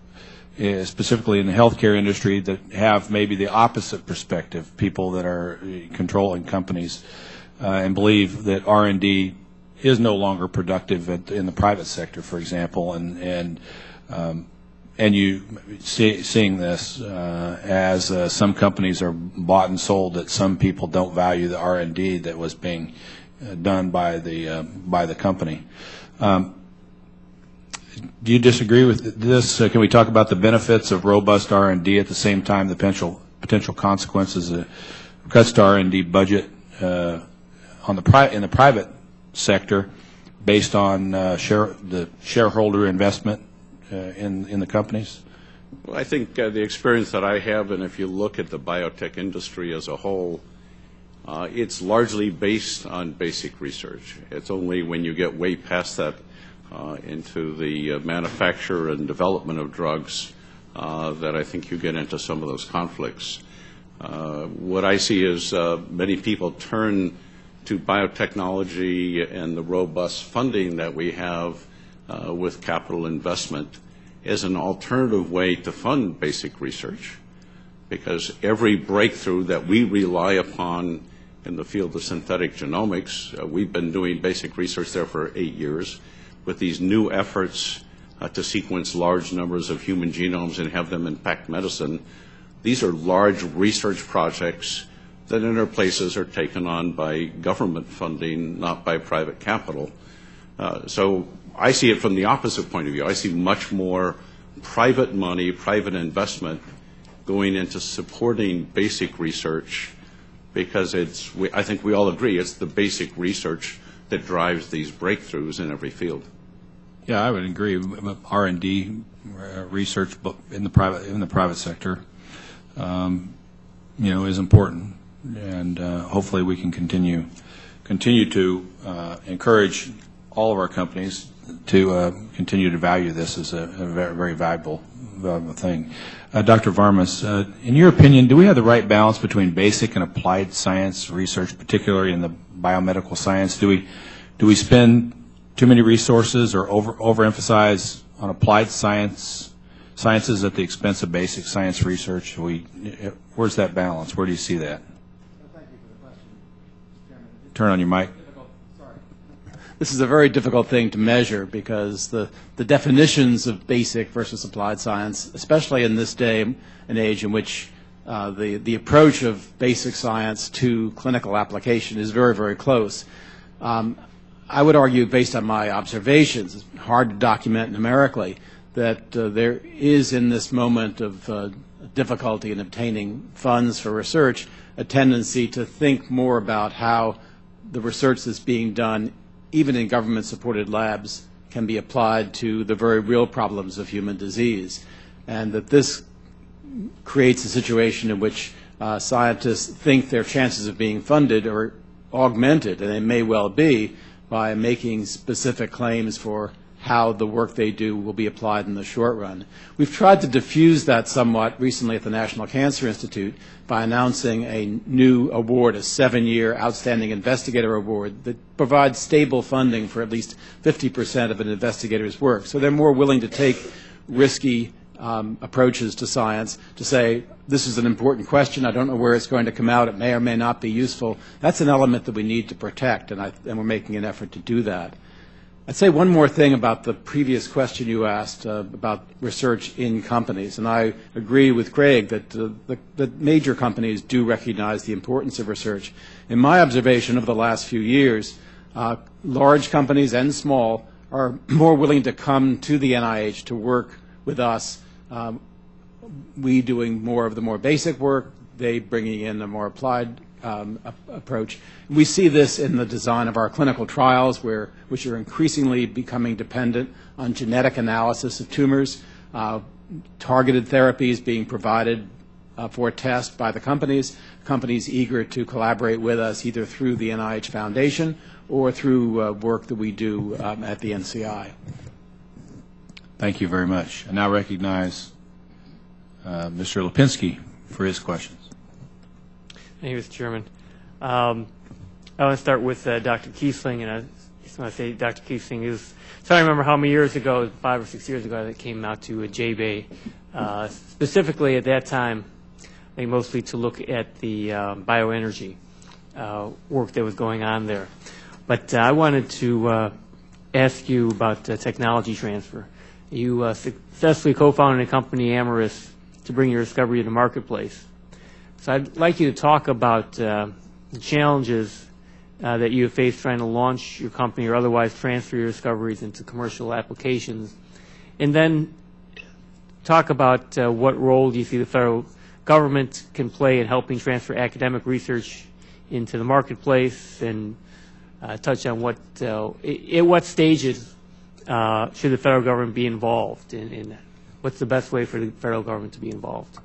S1: specifically in the healthcare industry, that have maybe the opposite perspective, people that are controlling companies and believe that R&D is no longer productive in the private sector, for example, and you seeing this as some companies are bought and sold, that some people don't value the R&D that was being done by the company. Do you disagree with this? Can we talk about the benefits of robust R&D at the same time the potential consequences of cuts to R&D budget in the private sector based on the shareholder investment in the companies?
S7: Well, I think the experience that I have, and if you look at the biotech industry as a whole, it's largely based on basic research. It's only when you get way past that into the manufacture and development of drugs that I think you get into some of those conflicts. What I see is many people turn to biotechnology and the robust funding that we have with capital investment as an alternative way to fund basic research, because every breakthrough that we rely upon in the field of synthetic genomics, we've been doing basic research there for 8 years, with these new efforts to sequence large numbers of human genomes and have them impact medicine. These are large research projects that in other places are taken on by government funding, not by private capital. So I see it from the opposite point of view. I see much more private money, private investment going into supporting basic research, because I think we all agree it's the basic research that drives these breakthroughs in every field.
S1: Yeah, I would agree. R&D research in the private sector, is important, and hopefully we can continue to encourage all of our companies to continue to value this as a very, very valuable thing. Dr. Varmus, in your opinion, do we have the right balance between basic and applied science research, particularly in the biomedical science? Do we spend too many resources or overemphasize on applied sciences at the expense of basic science research? Where's that balance? Where do you see that?
S4: Thank you for the question, Mr. Chairman.
S1: Turn on your mic.
S4: This is a very difficult thing to measure, because the definitions of basic versus applied science, especially in this day and age in which the approach of basic science to clinical application is very, very close. I would argue, based on my observations, it's hard to document numerically, that there is, in this moment of difficulty in obtaining funds for research, a tendency to think more about how the research that's being done, even in government-supported labs, can be applied to the very real problems of human disease, and that this creates a situation in which scientists think their chances of being funded are augmented, and they may well be, by making specific claims for how the work they do will be applied in the short run. We've tried to diffuse that somewhat recently at the National Cancer Institute by announcing a new award, a 7-year Outstanding Investigator Award that provides stable funding for at least 50% of an investigator's work. So they're more willing to take risky approaches to science, to say, this is an important question, I don't know where it's going to come out, it may or may not be useful. That's an element that we need to protect, and we're making an effort to do that. I'd say one more thing about the previous question you asked about research in companies, and I agree with Craig that the major companies do recognize the importance of research. In my observation of the last few years, large companies and small are more willing to come to the NIH to work with us, we doing more of the more basic work, they bringing in a more applied approach. We see this in the design of our clinical trials, which are increasingly becoming dependent on genetic analysis of tumors, targeted therapies being provided for test by the companies eager to collaborate with us either through the NIH Foundation or through work that we do at the NCI.
S1: Thank you very much. I now recognize Mr. Lipinski for his questions.
S2: Thank you, Mr. Chairman. I want to start with Dr. Kiesling, and I just want to say Dr. Kiesling is, so I remember how many years ago, 5 or 6 years ago, that came out to J-Bay, specifically at that time, I think mostly to look at the bioenergy work that was going on there. But I wanted to ask you about technology transfer. You successfully co-founded a company, Amyris, to bring your discovery to the marketplace. So I'd like you to talk about the challenges that you have faced trying to launch your company or otherwise transfer your discoveries into commercial applications, and then talk about what role do you see the federal government can play in helping transfer academic research into the marketplace, and touch on at what stages should the federal government be involved in what's the best way for the federal government to be involved?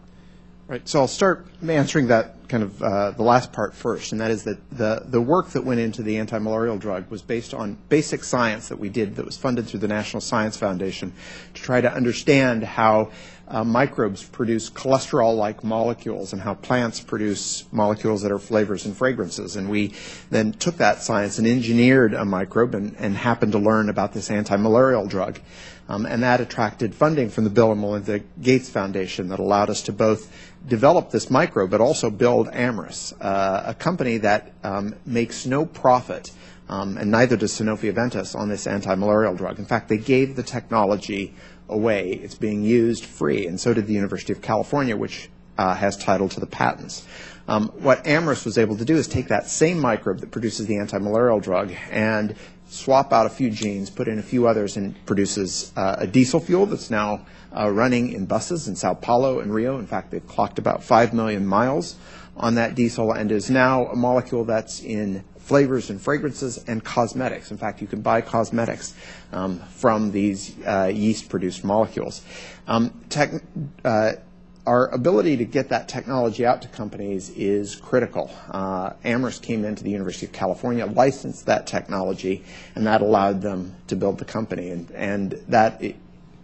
S6: Right. So I'll start answering that kind of the last part first, and that is that the work that went into the anti-malarial drug was based on basic science that we did that was funded through the National Science Foundation to try to understand how microbes produce cholesterol-like molecules and how plants produce molecules that are flavors and fragrances. And we then took that science and engineered a microbe and happened to learn about this anti-malarial drug. And that attracted funding from the Bill and Melinda Gates Foundation that allowed us to both develop this microbe but also build Amyris, a company that makes no profit, and neither does Sanofi Aventis, on this anti-malarial drug. In fact, they gave the technology away. It's being used free, and so did the University of California, which has title to the patents. What Amyris was able to do is take that same microbe that produces the anti-malarial drug and swap out a few genes, put in a few others, and produces a diesel fuel that's now running in buses in Sao Paulo and Rio. In fact, they've clocked about 5 million miles on that diesel and is now a molecule that's in flavors and fragrances and cosmetics. In fact, you can buy cosmetics from these yeast-produced molecules. Our ability to get that technology out to companies is critical. Amyris came into the University of California, licensed that technology, and that allowed them to build the company. And that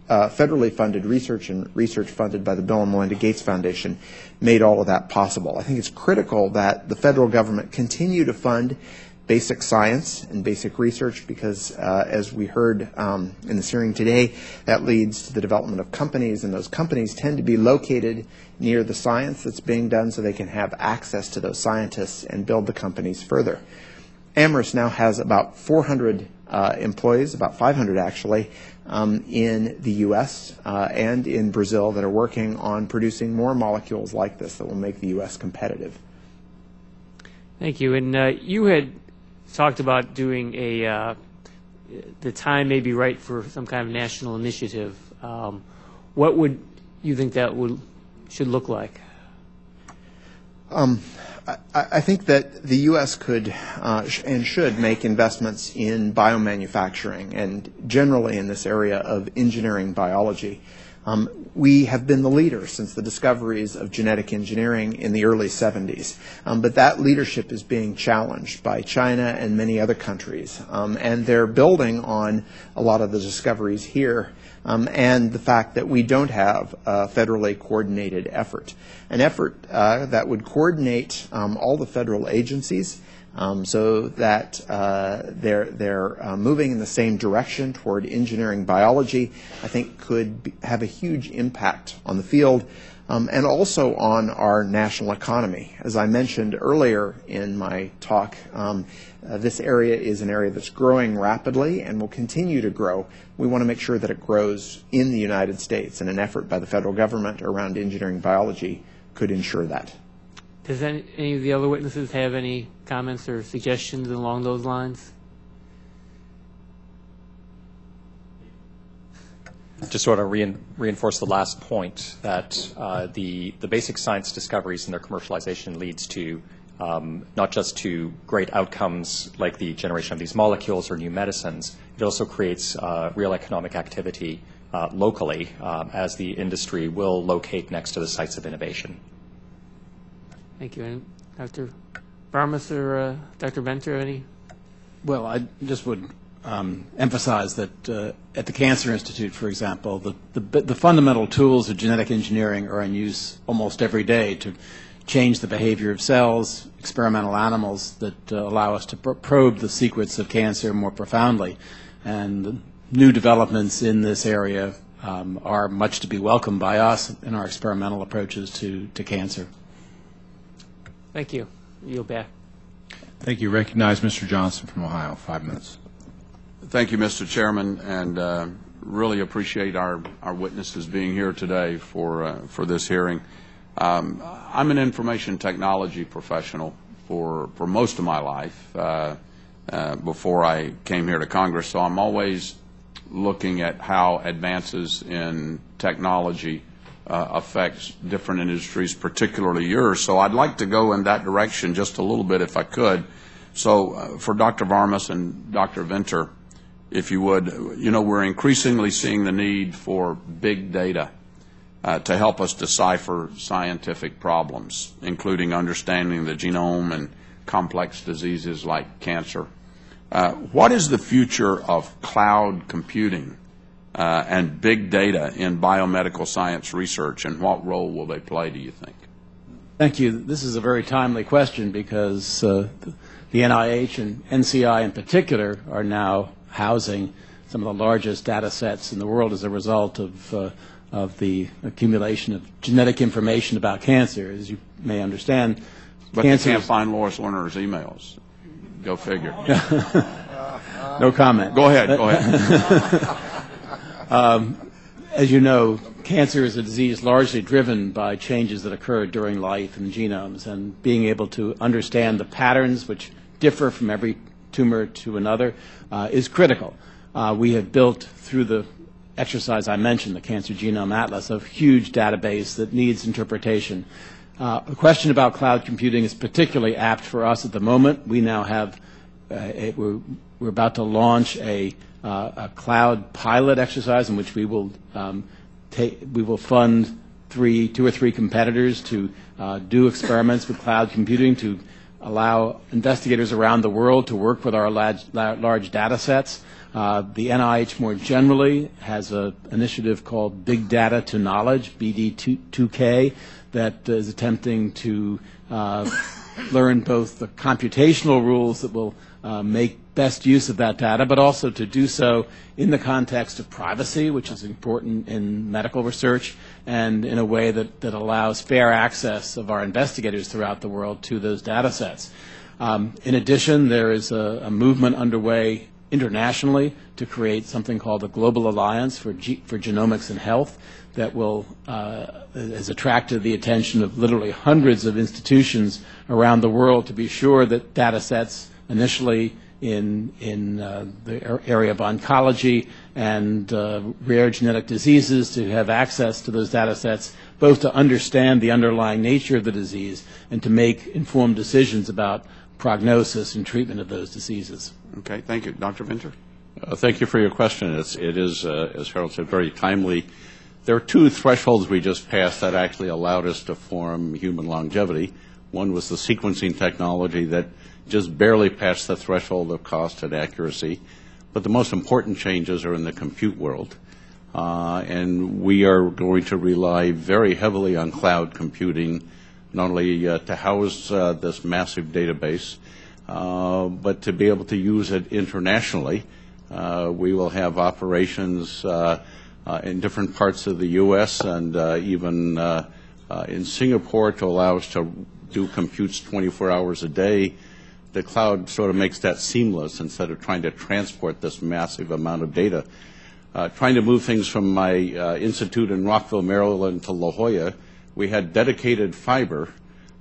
S6: federally funded research and research funded by the Bill and Melinda Gates Foundation made all of that possible. I think it's critical that the federal government continue to fund basic science and basic research because, as we heard in this hearing today, that leads to the development of companies, and those companies tend to be located near the science that's being done so they can have access to those scientists and build the companies further. Amyris now has about 400 employees, about 500 actually, in the U.S. And in Brazil that are working on producing more molecules like this that will make the U.S. competitive.
S2: Thank you. And you had talked about doing the time may be right for some kind of national initiative. What would you think that should look like?
S6: I think that the U.S. could and should make investments in biomanufacturing and generally in this area of engineering biology. We have been the leader since the discoveries of genetic engineering in the early 70s. But that leadership is being challenged by China and many other countries. And they're building on a lot of the discoveries here and the fact that we don't have a federally coordinated effort. An effort that would coordinate all the federal agencies so that they're moving in the same direction toward engineering biology, I think could have a huge impact on the field and also on our national economy. As I mentioned earlier in my talk, this area is an area that's growing rapidly and will continue to grow. We want to make sure that it grows in the United States, and an effort by the federal government around engineering biology could ensure that.
S2: Does any of the other witnesses have any comments or suggestions along those lines?
S5: Just sort of reinforce the last point that the basic science discoveries and their commercialization leads to not just to great outcomes like the generation of these molecules or new medicines, it also creates real economic activity locally as the industry will locate next to the sites of innovation.
S2: Thank you. And Dr. Barmas or Dr. Venter, any?
S4: Well, I just would emphasize that at the Cancer Institute, for example, the fundamental tools of genetic engineering are in use almost every day to change the behavior of cells, experimental animals that allow us to probe the secrets of cancer more profoundly. And new developments in this area are much to be welcomed by us in our experimental approaches to cancer.
S2: Thank you. Yield back.
S1: Thank you. Recognize Mr. Johnson from Ohio. 5 minutes.
S7: Thank you, Mr. Chairman, and really appreciate our witnesses being here today for this hearing. I'm an information technology professional for most of my life before I came here to Congress, so I'm always looking at how advances in technology affects different industries, particularly yours. So I'd like to go in that direction just a little bit if I could. So for Dr. Varmus and Dr. Venter, if you would, we're increasingly seeing the need for big data to help us decipher scientific problems, including understanding the genome and complex diseases like cancer. What is the future of cloud computing and big data in biomedical science research, and what role will they play, do you think?
S4: Thank you. This is a very timely question because the NIH and NCI in particular are now housing some of the largest data sets in the world as a result of the accumulation of genetic information about cancer. As you may understand,
S7: but cancer, they can't find Lois Lerner's emails. Go figure.
S4: No comment.
S7: Go ahead. Go ahead.
S4: As you know, cancer is a disease largely driven by changes that occur during life in genomes, and being able to understand the patterns which differ from every tumor to another is critical. We have built, through the exercise I mentioned, the Cancer Genome Atlas, a huge database that needs interpretation. The question about cloud computing is particularly apt for us at the moment. We now have, we're about to launch a cloud pilot exercise in which we will fund two or three competitors to do experiments with cloud computing to allow investigators around the world to work with our large data sets. The NIH more generally has an initiative called Big Data to Knowledge, BD2K, that is attempting to learn both the computational rules that will make best use of that data, but also to do so in the context of privacy, which is important in medical research, and in a way that allows fair access of our investigators throughout the world to those data sets. In addition, there is a movement underway internationally to create something called the Global Alliance for Genomics and Health that will has attracted the attention of literally hundreds of institutions around the world to be sure that data sets initially in the area of oncology and rare genetic diseases to have access to those data sets, both to understand the underlying nature of the disease and to make informed decisions about prognosis and treatment of those diseases.
S7: Okay, thank you. Dr. Venter? Thank you for your question. It is, as Harold said, very timely. There are two thresholds we just passed that actually allowed us to form human longevity. One was the sequencing technology that just barely passed the threshold of cost and accuracy. But the most important changes are in the compute world. And we are going to rely very heavily on cloud computing, not only to house this massive database, but to be able to use it internationally. We will have operations in different parts of the U.S. and even in Singapore to allow us to do computes 24 hours a day. The cloud sort of makes that seamless instead of trying to transport this massive amount of data. Trying to move things from my institute in Rockville, Maryland to La Jolla, we had dedicated fiber,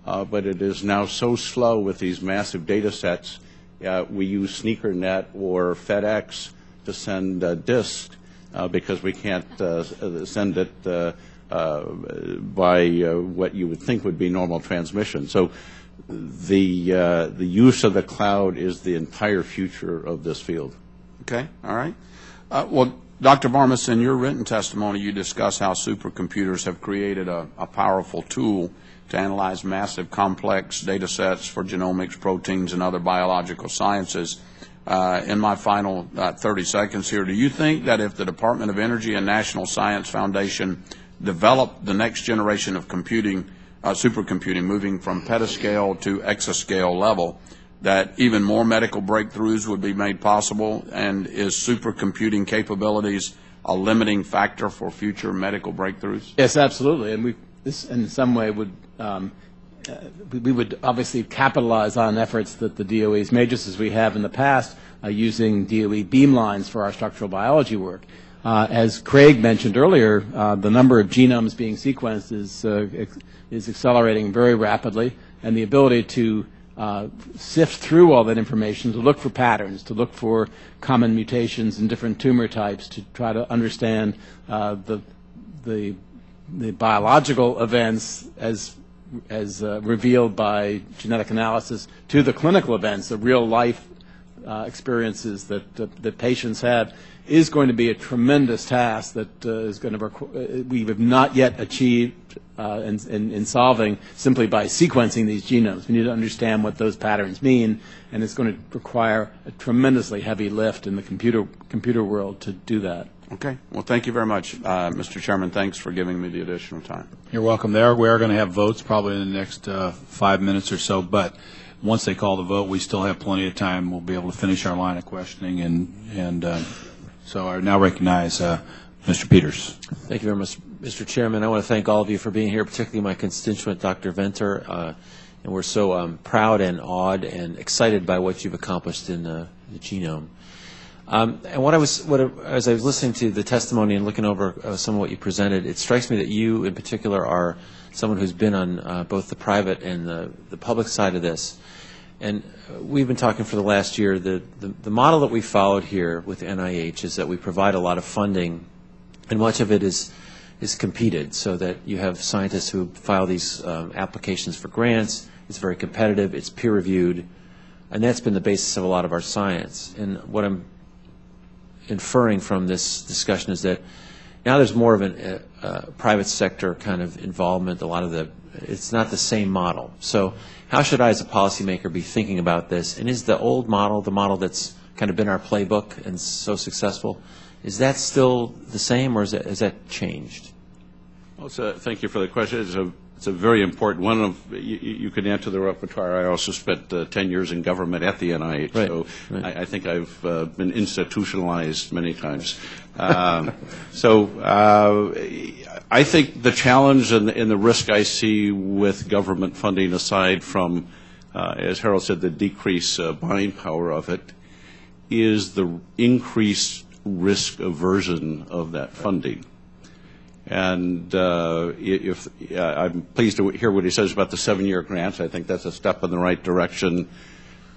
S7: but it is now so slow with these massive data sets. We use SneakerNet or FedEx to send disks because we can't send it by what you would think would be normal transmission. So the use of the cloud is the entire future of this field. Okay, all right. Well, Dr. Varmus, in your written testimony, you discuss how supercomputers have created a powerful tool to analyze massive, complex data sets for genomics, proteins, and other biological sciences. In my final 30 seconds here, do you think that if the Department of Energy and National Science Foundation developed the next generation of computing, supercomputing, moving from petascale to exascale level, that even more medical breakthroughs would be made possible? And is supercomputing capabilities a limiting factor for future medical breakthroughs?
S4: Yes, absolutely. And this, in some way, would we would obviously capitalize on efforts that the DOE has made, just as we have in the past, using DOE beamlines for our structural biology work. As Craig mentioned earlier, the number of genomes being sequenced is accelerating very rapidly, and the ability to sift through all that information, to look for patterns, to look for common mutations in different tumor types, to try to understand the biological events as revealed by genetic analysis to the clinical events, the real life experiences that patients have, is going to be a tremendous task that is going to we have not yet achieved in solving simply by sequencing these genomes. We need to understand what those patterns mean, and it's going to require a tremendously heavy lift in the computer world to do that.
S7: Okay. Well, thank you very much, Mr. Chairman. Thanks for giving me the additional time.
S1: You're welcome. We are going to have votes probably in the next 5 minutes or so, but once they call the vote, we still have plenty of time. We'll be able to finish our line of questioning, and so I now recognize Mr. Peters.
S8: Thank you very much, Mr. Chairman. I want to thank all of you for being here, particularly my constituent, Dr. Venter, and we're so proud and awed and excited by what you've accomplished in the genome. And as I was listening to the testimony and looking over some of what you presented, it strikes me that you, in particular, are someone who's been on both the private and the public side of this. And we've been talking for the last year. The model that we followed here with NIH is that we provide a lot of funding, and much of it is competed, so that you have scientists who file these applications for grants. It's very competitive. It's peer-reviewed, and that's been the basis of a lot of our science. And what I'm inferring from this discussion is that now there's more of a private sector kind of involvement. It's not the same model. So how should I, as a policymaker, be thinking about this? And is the old model, the model that's kind of been our playbook and so successful, is that still the same, or has that changed?
S7: Well, thank you for the question. It's a very important one. You can add to the repertoire. I also spent 10 years in government at the NIH,
S8: right,
S7: so
S8: right.
S7: I think I've been institutionalized many times. I think the challenge and the risk I see with government funding, aside from, as Harold said, the decreased buying power of it, is the increased risk aversion of that funding. And I'm pleased to hear what he says about the 7-year grants. I think that's a step in the right direction.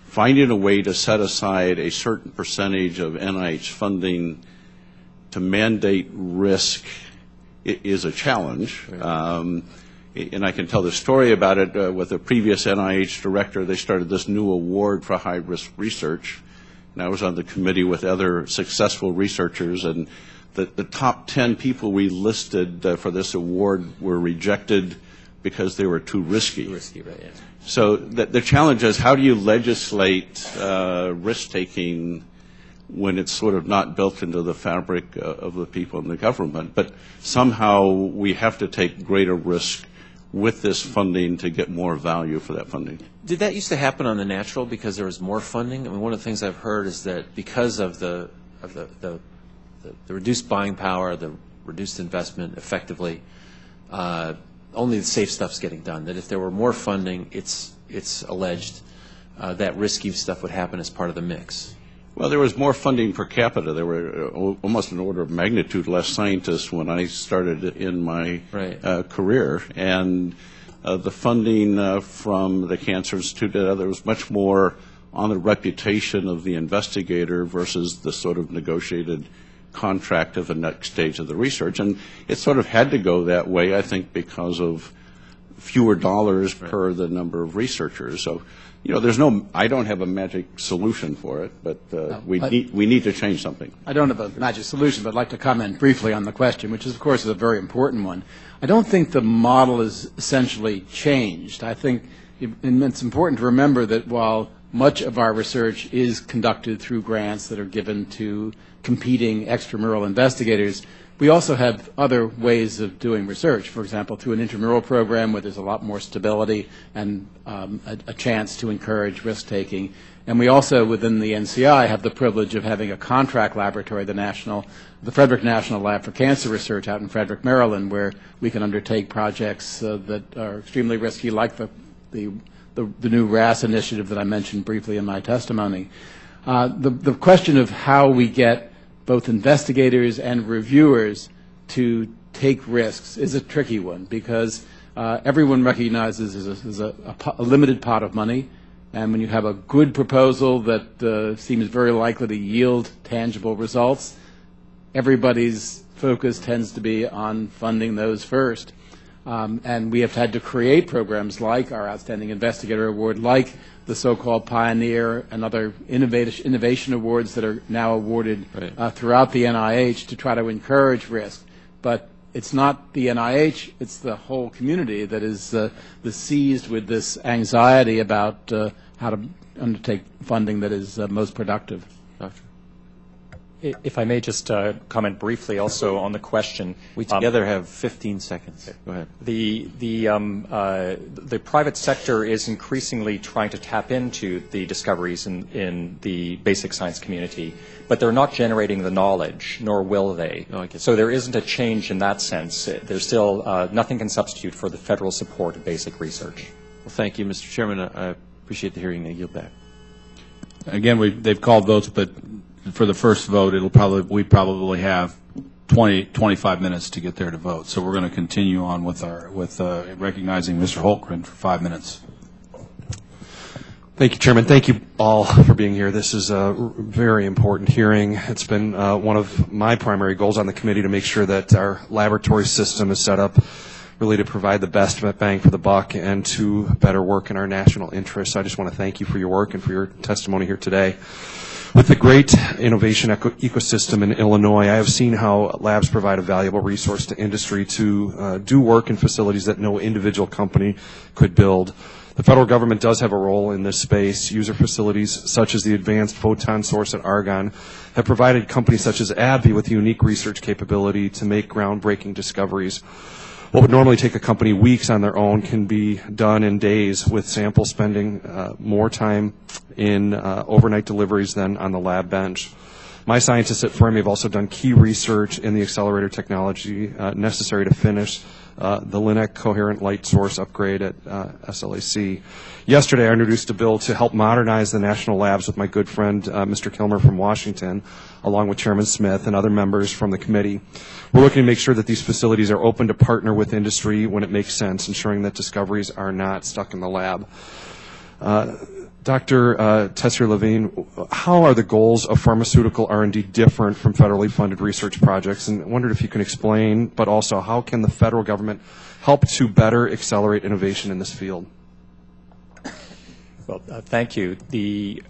S7: Finding a way to set aside a certain percentage of NIH funding to mandate risk is a challenge. Right. And I can tell the story about it with a previous NIH director. They started this new award for high-risk research. And I was on the committee with other successful researchers, and the top 10 people we listed for this award were rejected because they were too risky.
S8: Too risky, right, yeah.
S7: So the challenge is, how do you legislate risk-taking when it's sort of not built into the fabric of the people in the government? But somehow we have to take greater risk with this funding to get more value for that funding.
S8: Did that used to happen on the natural because there was more funding? I mean, one of the things I've heard is that because of the reduced buying power, the reduced investment, effectively, only the safe stuff's getting done. That if there were more funding, it's alleged that risky stuff would happen as part of the mix.
S7: Well, there was more funding per capita. There were almost an order of magnitude less scientists when I started in my career. And the funding from the Cancer Institute, there was much more on the reputation of the investigator versus the sort of negotiated contract of the next stage of the research. And it sort of had to go that way, I think, because of fewer dollars per the number of researchers. So, I don't have a magic solution for it, but we need to change something.
S4: I don't have a magic solution, but I'd like to comment briefly on the question, which is, of course, is a very important one. I don't think the model is essentially changed. I think it's important to remember that while much of our research is conducted through grants that are given to competing extramural investigators, we also have other ways of doing research. For example, through an intramural program where there's a lot more stability and a chance to encourage risk-taking. And we also, within the NCI, have the privilege of having a contract laboratory, the Frederick National Lab for Cancer Research out in Frederick, Maryland, where we can undertake projects that are extremely risky, like the new RAS initiative that I mentioned briefly in my testimony. The question of how we get both investigators and reviewers to take risks is a tricky one, because everyone recognizes there's a limited pot of money, and when you have a good proposal that seems very likely to yield tangible results, everybody's focus tends to be on funding those first. And we have had to create programs like our Outstanding Investigator Award, like the so-called Pioneer and other innovation awards that are now awarded throughout the NIH to try to encourage risk. But it's not the NIH, it's the whole community that is seized with this anxiety about how to undertake funding that is most productive.
S8: Doctor?
S5: If I may just comment briefly also on the question.
S8: We together have 15 seconds. Go ahead.
S5: The private sector is increasingly trying to tap into the discoveries in the basic science community, but they're not generating the knowledge, nor will they.
S8: Oh, I get
S5: so there isn't a change in that sense. There's still nothing can substitute for the federal support of basic research.
S8: Well, thank you, Mr. Chairman. I appreciate the hearing. I yield back.
S1: Again, they've called votes, but for the first vote, we probably have 25 minutes to get there to vote. So we're going to continue on with recognizing Mr. Holmgren for 5 minutes.
S9: Thank you, Chairman. Thank you all for being here. This is a very important hearing. It's been one of my primary goals on the committee to make sure that our laboratory system is set up really to provide the best bang for the buck and to better work in our national interests. I just want to thank you for your work and for your testimony here today. With the great innovation ecosystem in Illinois, I have seen how labs provide a valuable resource to industry to do work in facilities that no individual company could build. The federal government does have a role in this space. User facilities such as the Advanced Photon Source at Argonne have provided companies such as AbbVie with unique research capability to make groundbreaking discoveries. What would normally take a company weeks on their own can be done in days, with samples spending more time in overnight deliveries than on the lab bench. My scientists at Fermi have also done key research in the accelerator technology necessary to finish the LINAC coherent light source upgrade at SLAC. Yesterday, I introduced a bill to help modernize the national labs with my good friend, Mr. Kilmer from Washington, along with Chairman Smith and other members from the committee. We're looking to make sure that these facilities are open to partner with industry when it makes sense, ensuring that discoveries are not stuck in the lab. Dr. Tessier-Levine, how are the goals of pharmaceutical R&D different from federally funded research projects? And I wondered if you can explain, but also how can the federal government help to better accelerate innovation in this field?
S5: Well, thank you. The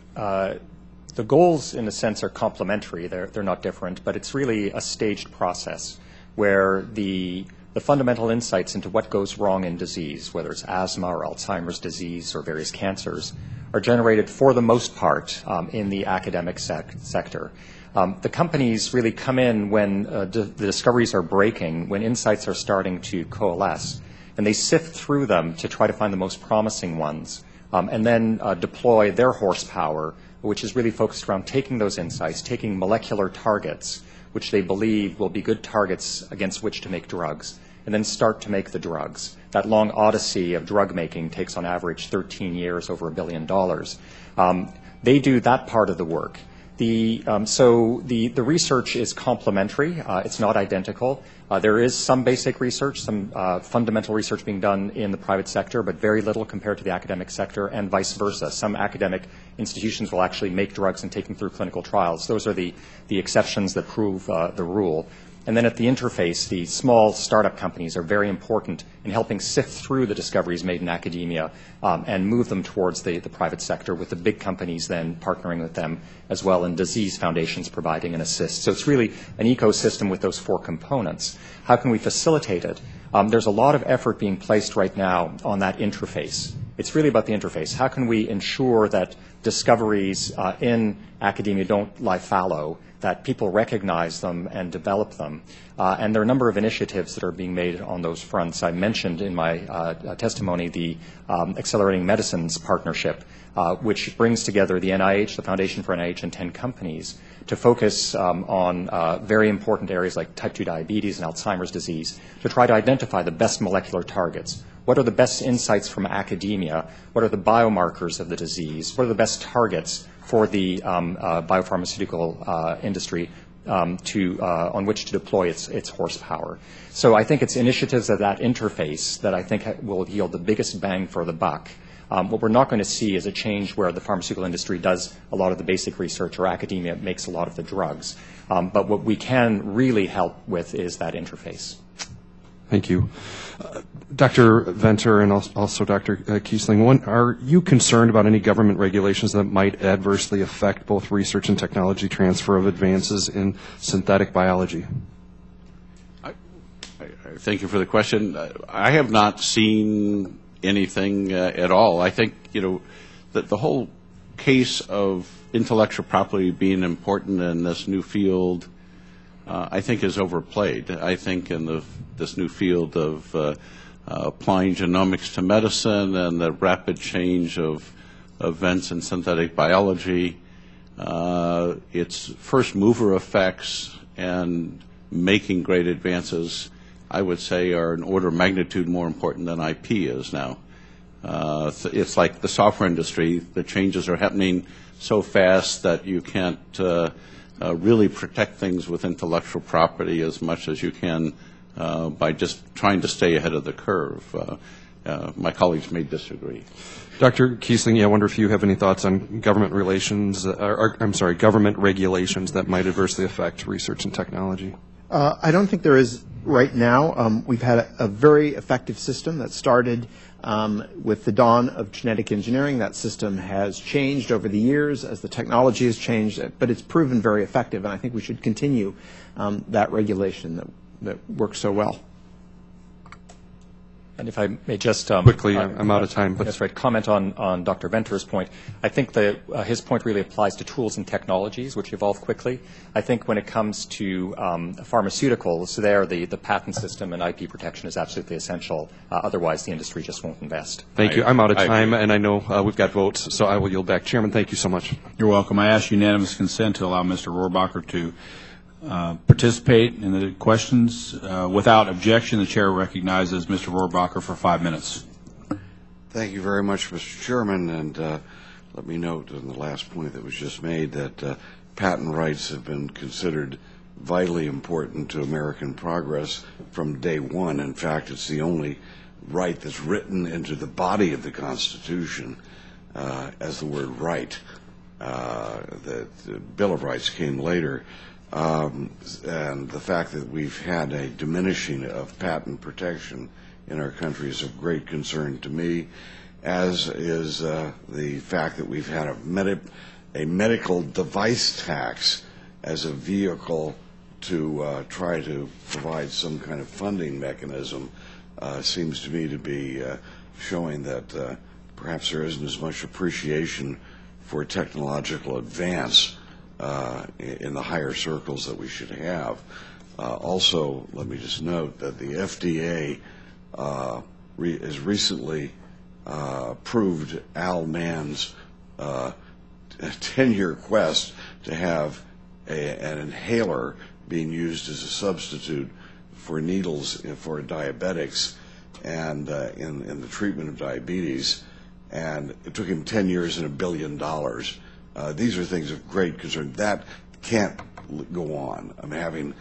S5: goals, in a sense, are complementary. They're not different, but it's really a staged process where the fundamental insights into what goes wrong in disease, whether it's asthma or Alzheimer's disease or various cancers, are generated for the most part in the academic sector. The companies really come in when the discoveries are breaking, when insights are starting to coalesce, and they sift through them to try to find the most promising ones, and then deploy their horsepower, which is really focused around taking those insights, taking molecular targets, which they believe will be good targets against which to make drugs, and then start to make the drugs. That long odyssey of drug making takes on average 13 years, over $1 billion. They do that part of the work. So the research is complementary. It's not identical. There is some basic research, some fundamental research being done in the private sector, but very little compared to the academic sector, and vice versa. Some academic institutions will actually make drugs and take them through clinical trials. Those are the exceptions that prove the rule. And then at the interface, the small startup companies are very important in helping sift through the discoveries made in academia and move them towards the private sector, with the big companies then partnering with them as well, and disease foundations providing an assist. So it's really an ecosystem with those four components. How can we facilitate it? There's a lot of effort being placed right now on that interface. It's really about the interface. How can we ensure that discoveries in academia don't lie fallow, that people recognize them and develop them? And there are a number of initiatives that are being made on those fronts. I mentioned in my testimony the Accelerating Medicines Partnership, which brings together the NIH, the Foundation for NIH, and 10 companies to focus on very important areas like type 2 diabetes and Alzheimer's disease, to try to identify the best molecular targets. What are the best insights from academia? What are the biomarkers of the disease? What are the best targets for the biopharmaceutical industry on which to deploy its horsepower? So I think it's initiatives at that interface that I think will yield the biggest bang for the buck. What we're not going to see is a change where the pharmaceutical industry does a lot of the basic research or academia makes a lot of the drugs. But what we can really help with is that interface.
S9: Thank you. Dr. Venter and also Dr. Kiesling, are you concerned about any government regulations that might adversely affect both research and technology transfer of advances in synthetic biology?
S7: Thank you for the question. I have not seen anything at all. I think, that the whole case of intellectual property being important in this new field, I think, is overplayed. I think in this new field of applying genomics to medicine and the rapid change of events in synthetic biology, its first mover effects and making great advances, I would say, are an order of magnitude more important than IP is now. It's like the software industry. The changes are happening so fast that you can't really protect things with intellectual property as much as you can by just trying to stay ahead of the curve. My colleagues may disagree.
S9: Dr. Kiesling, I wonder if you have any thoughts on government relations, government regulations that might adversely affect research and technology.
S6: I don't think there is right now. We've had a very effective system that started with the dawn of genetic engineering. That system has changed over the years as the technology has changed, but it's proven very effective, and I think we should continue that regulation that works so well.
S5: And if I may just
S9: quickly, I'm out of time. But
S5: that's right. Comment on Dr. Venter's point. I think his point really applies to tools and technologies, which evolve quickly. I think when it comes to pharmaceuticals, the patent system and IP protection is absolutely essential. Otherwise, the industry just won't invest.
S9: Thank you. I'm out of time, and I know we've got votes, so I will yield back. Chairman, thank you so much.
S1: You're welcome. I ask unanimous consent to allow Mr. Rohrabacher to participate in the questions. Without objection, the chair recognizes Mr. Rohrabacher for 5 minutes.
S10: Thank you very much, Mr. Chairman. And let me note in the last point that was just made that patent rights have been considered vitally important to American progress from day one. In fact, it's the only right that's written into the body of the Constitution as the word right. The Bill of Rights came later. And the fact that we've had a diminishing of patent protection in our country is of great concern to me, as is the fact that we've had a medical device tax as a vehicle to try to provide some kind of funding mechanism. Seems to me to be showing that perhaps there isn't as much appreciation for technological advance in the higher circles that we should have. Also, let me just note that the FDA has recently approved Al Mann's 10-year quest to have an inhaler being used as a substitute for needles for diabetics and in the treatment of diabetes. And it took him 10 years and $1 billion. These are things of great concern. That can't go on. I'm having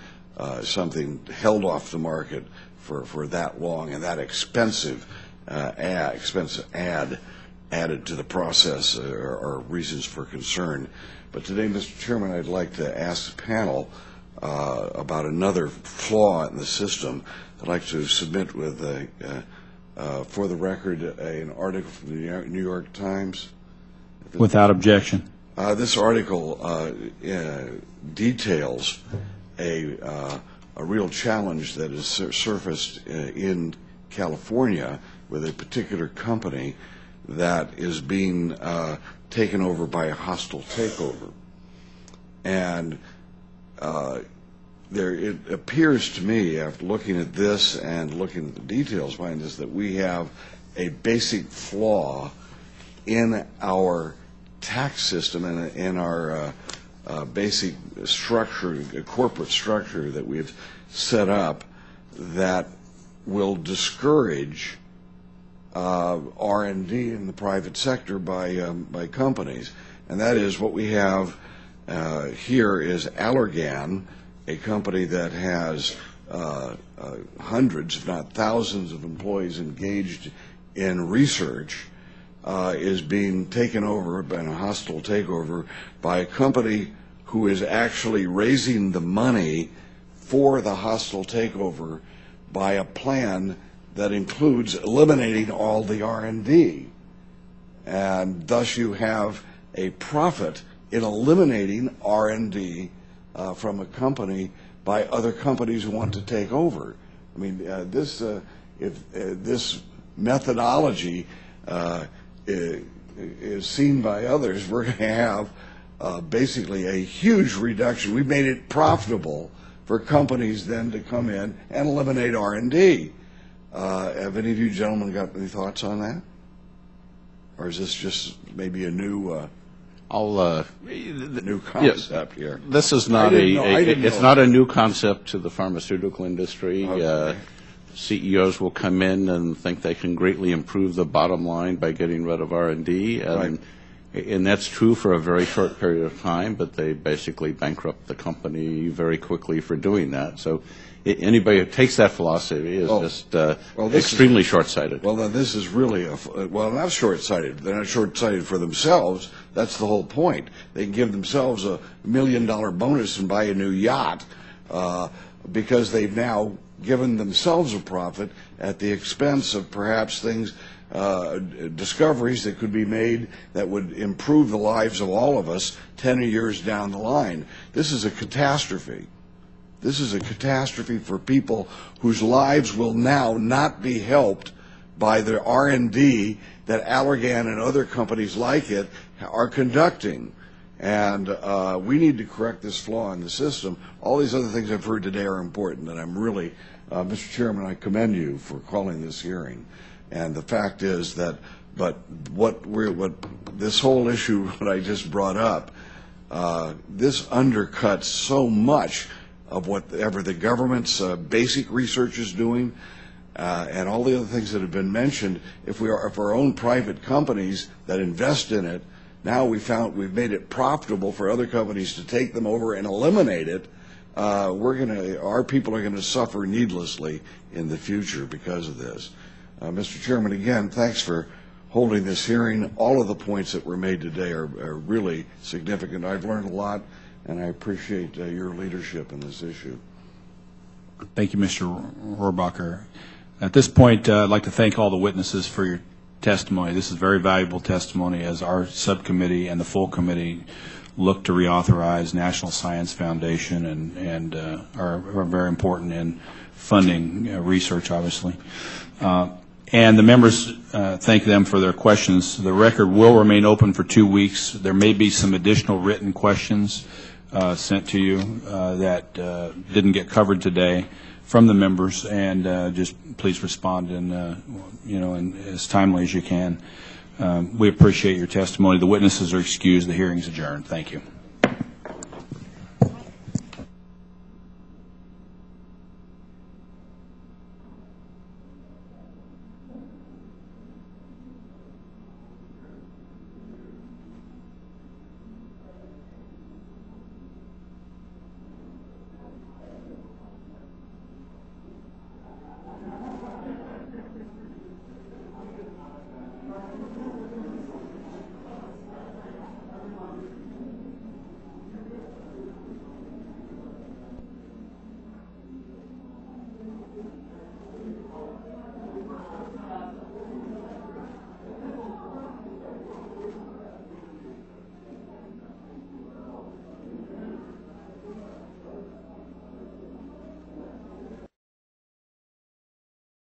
S10: something held off the market for that long and that expensive added to the process are reasons for concern. But today, Mr. Chairman, I'd like to ask the panel about another flaw in the system. I'd like to submit with for the record an article from the New York Times.
S1: Without objection.
S10: This article details a real challenge that has surfaced in California with a particular company that is being taken over by a hostile takeover. And it appears to me, after looking at this and looking at the details behind this, that we have a basic flaw in our tax system and in our basic structure, corporate structure that we've set up that will discourage R&D in the private sector by companies. And that is what we have here is Allergan, a company that has hundreds, if not thousands, of employees engaged in research, is being taken over by a hostile takeover by a company who is actually raising the money for the hostile takeover by a plan that includes eliminating all the R&D. And thus you have a profit in eliminating R&D from a company by other companies who want to take over. I mean, this methodology is seen by others, we're going to have basically a huge reduction. We've made it profitable for companies then to come in and eliminate R&D. Have any of you gentlemen got any thoughts on that? Or is this just maybe a new new concept here?
S7: This is not it's not a new concept to the pharmaceutical industry.
S10: Okay.
S7: CEOs will come in and think they can greatly improve the bottom line by getting rid of R&D, and that's true for a very short period of time, but they basically bankrupt the company very quickly for doing that. So anybody who takes that philosophy is extremely short-sighted.
S10: Well, then this is really not short-sighted. They're not short-sighted for themselves. That's the whole point. They can give themselves $1 million bonus and buy a new yacht because they've now given themselves a profit at the expense of perhaps discoveries that could be made that would improve the lives of all of us 10 years down the line. This is a catastrophe. This is a catastrophe for people whose lives will now not be helped by the R&D that Allergan and other companies like it are conducting. And we need to correct this flaw in the system. All these other things I've heard today are important, and I'm really, Mr. Chairman, I commend you for calling this hearing. And the fact is that, but what this whole issue that I just brought up, this undercuts so much of whatever the government's basic research is doing, and all the other things that have been mentioned. If our own private companies that invest in it, now we've made it profitable for other companies to take them over and eliminate it. Our people are going to suffer needlessly in the future because of this. Mr. Chairman, again, thanks for holding this hearing. All of the points that were made today are really significant. I've learned a lot, and I appreciate your leadership in this issue.
S1: Thank you, Mr. Rohrabacher. At this point, I'd like to thank all the witnesses for your testimony. This is very valuable testimony as our subcommittee and the full committee look to reauthorize National Science Foundation and are very important in funding research, obviously. And the members, thank them for their questions. The record will remain open for 2 weeks. There may be some additional written questions sent to you that didn't get covered today from the members, and just please respond in as timely as you can. We appreciate your testimony. The witnesses are excused. The hearing is adjourned. Thank you.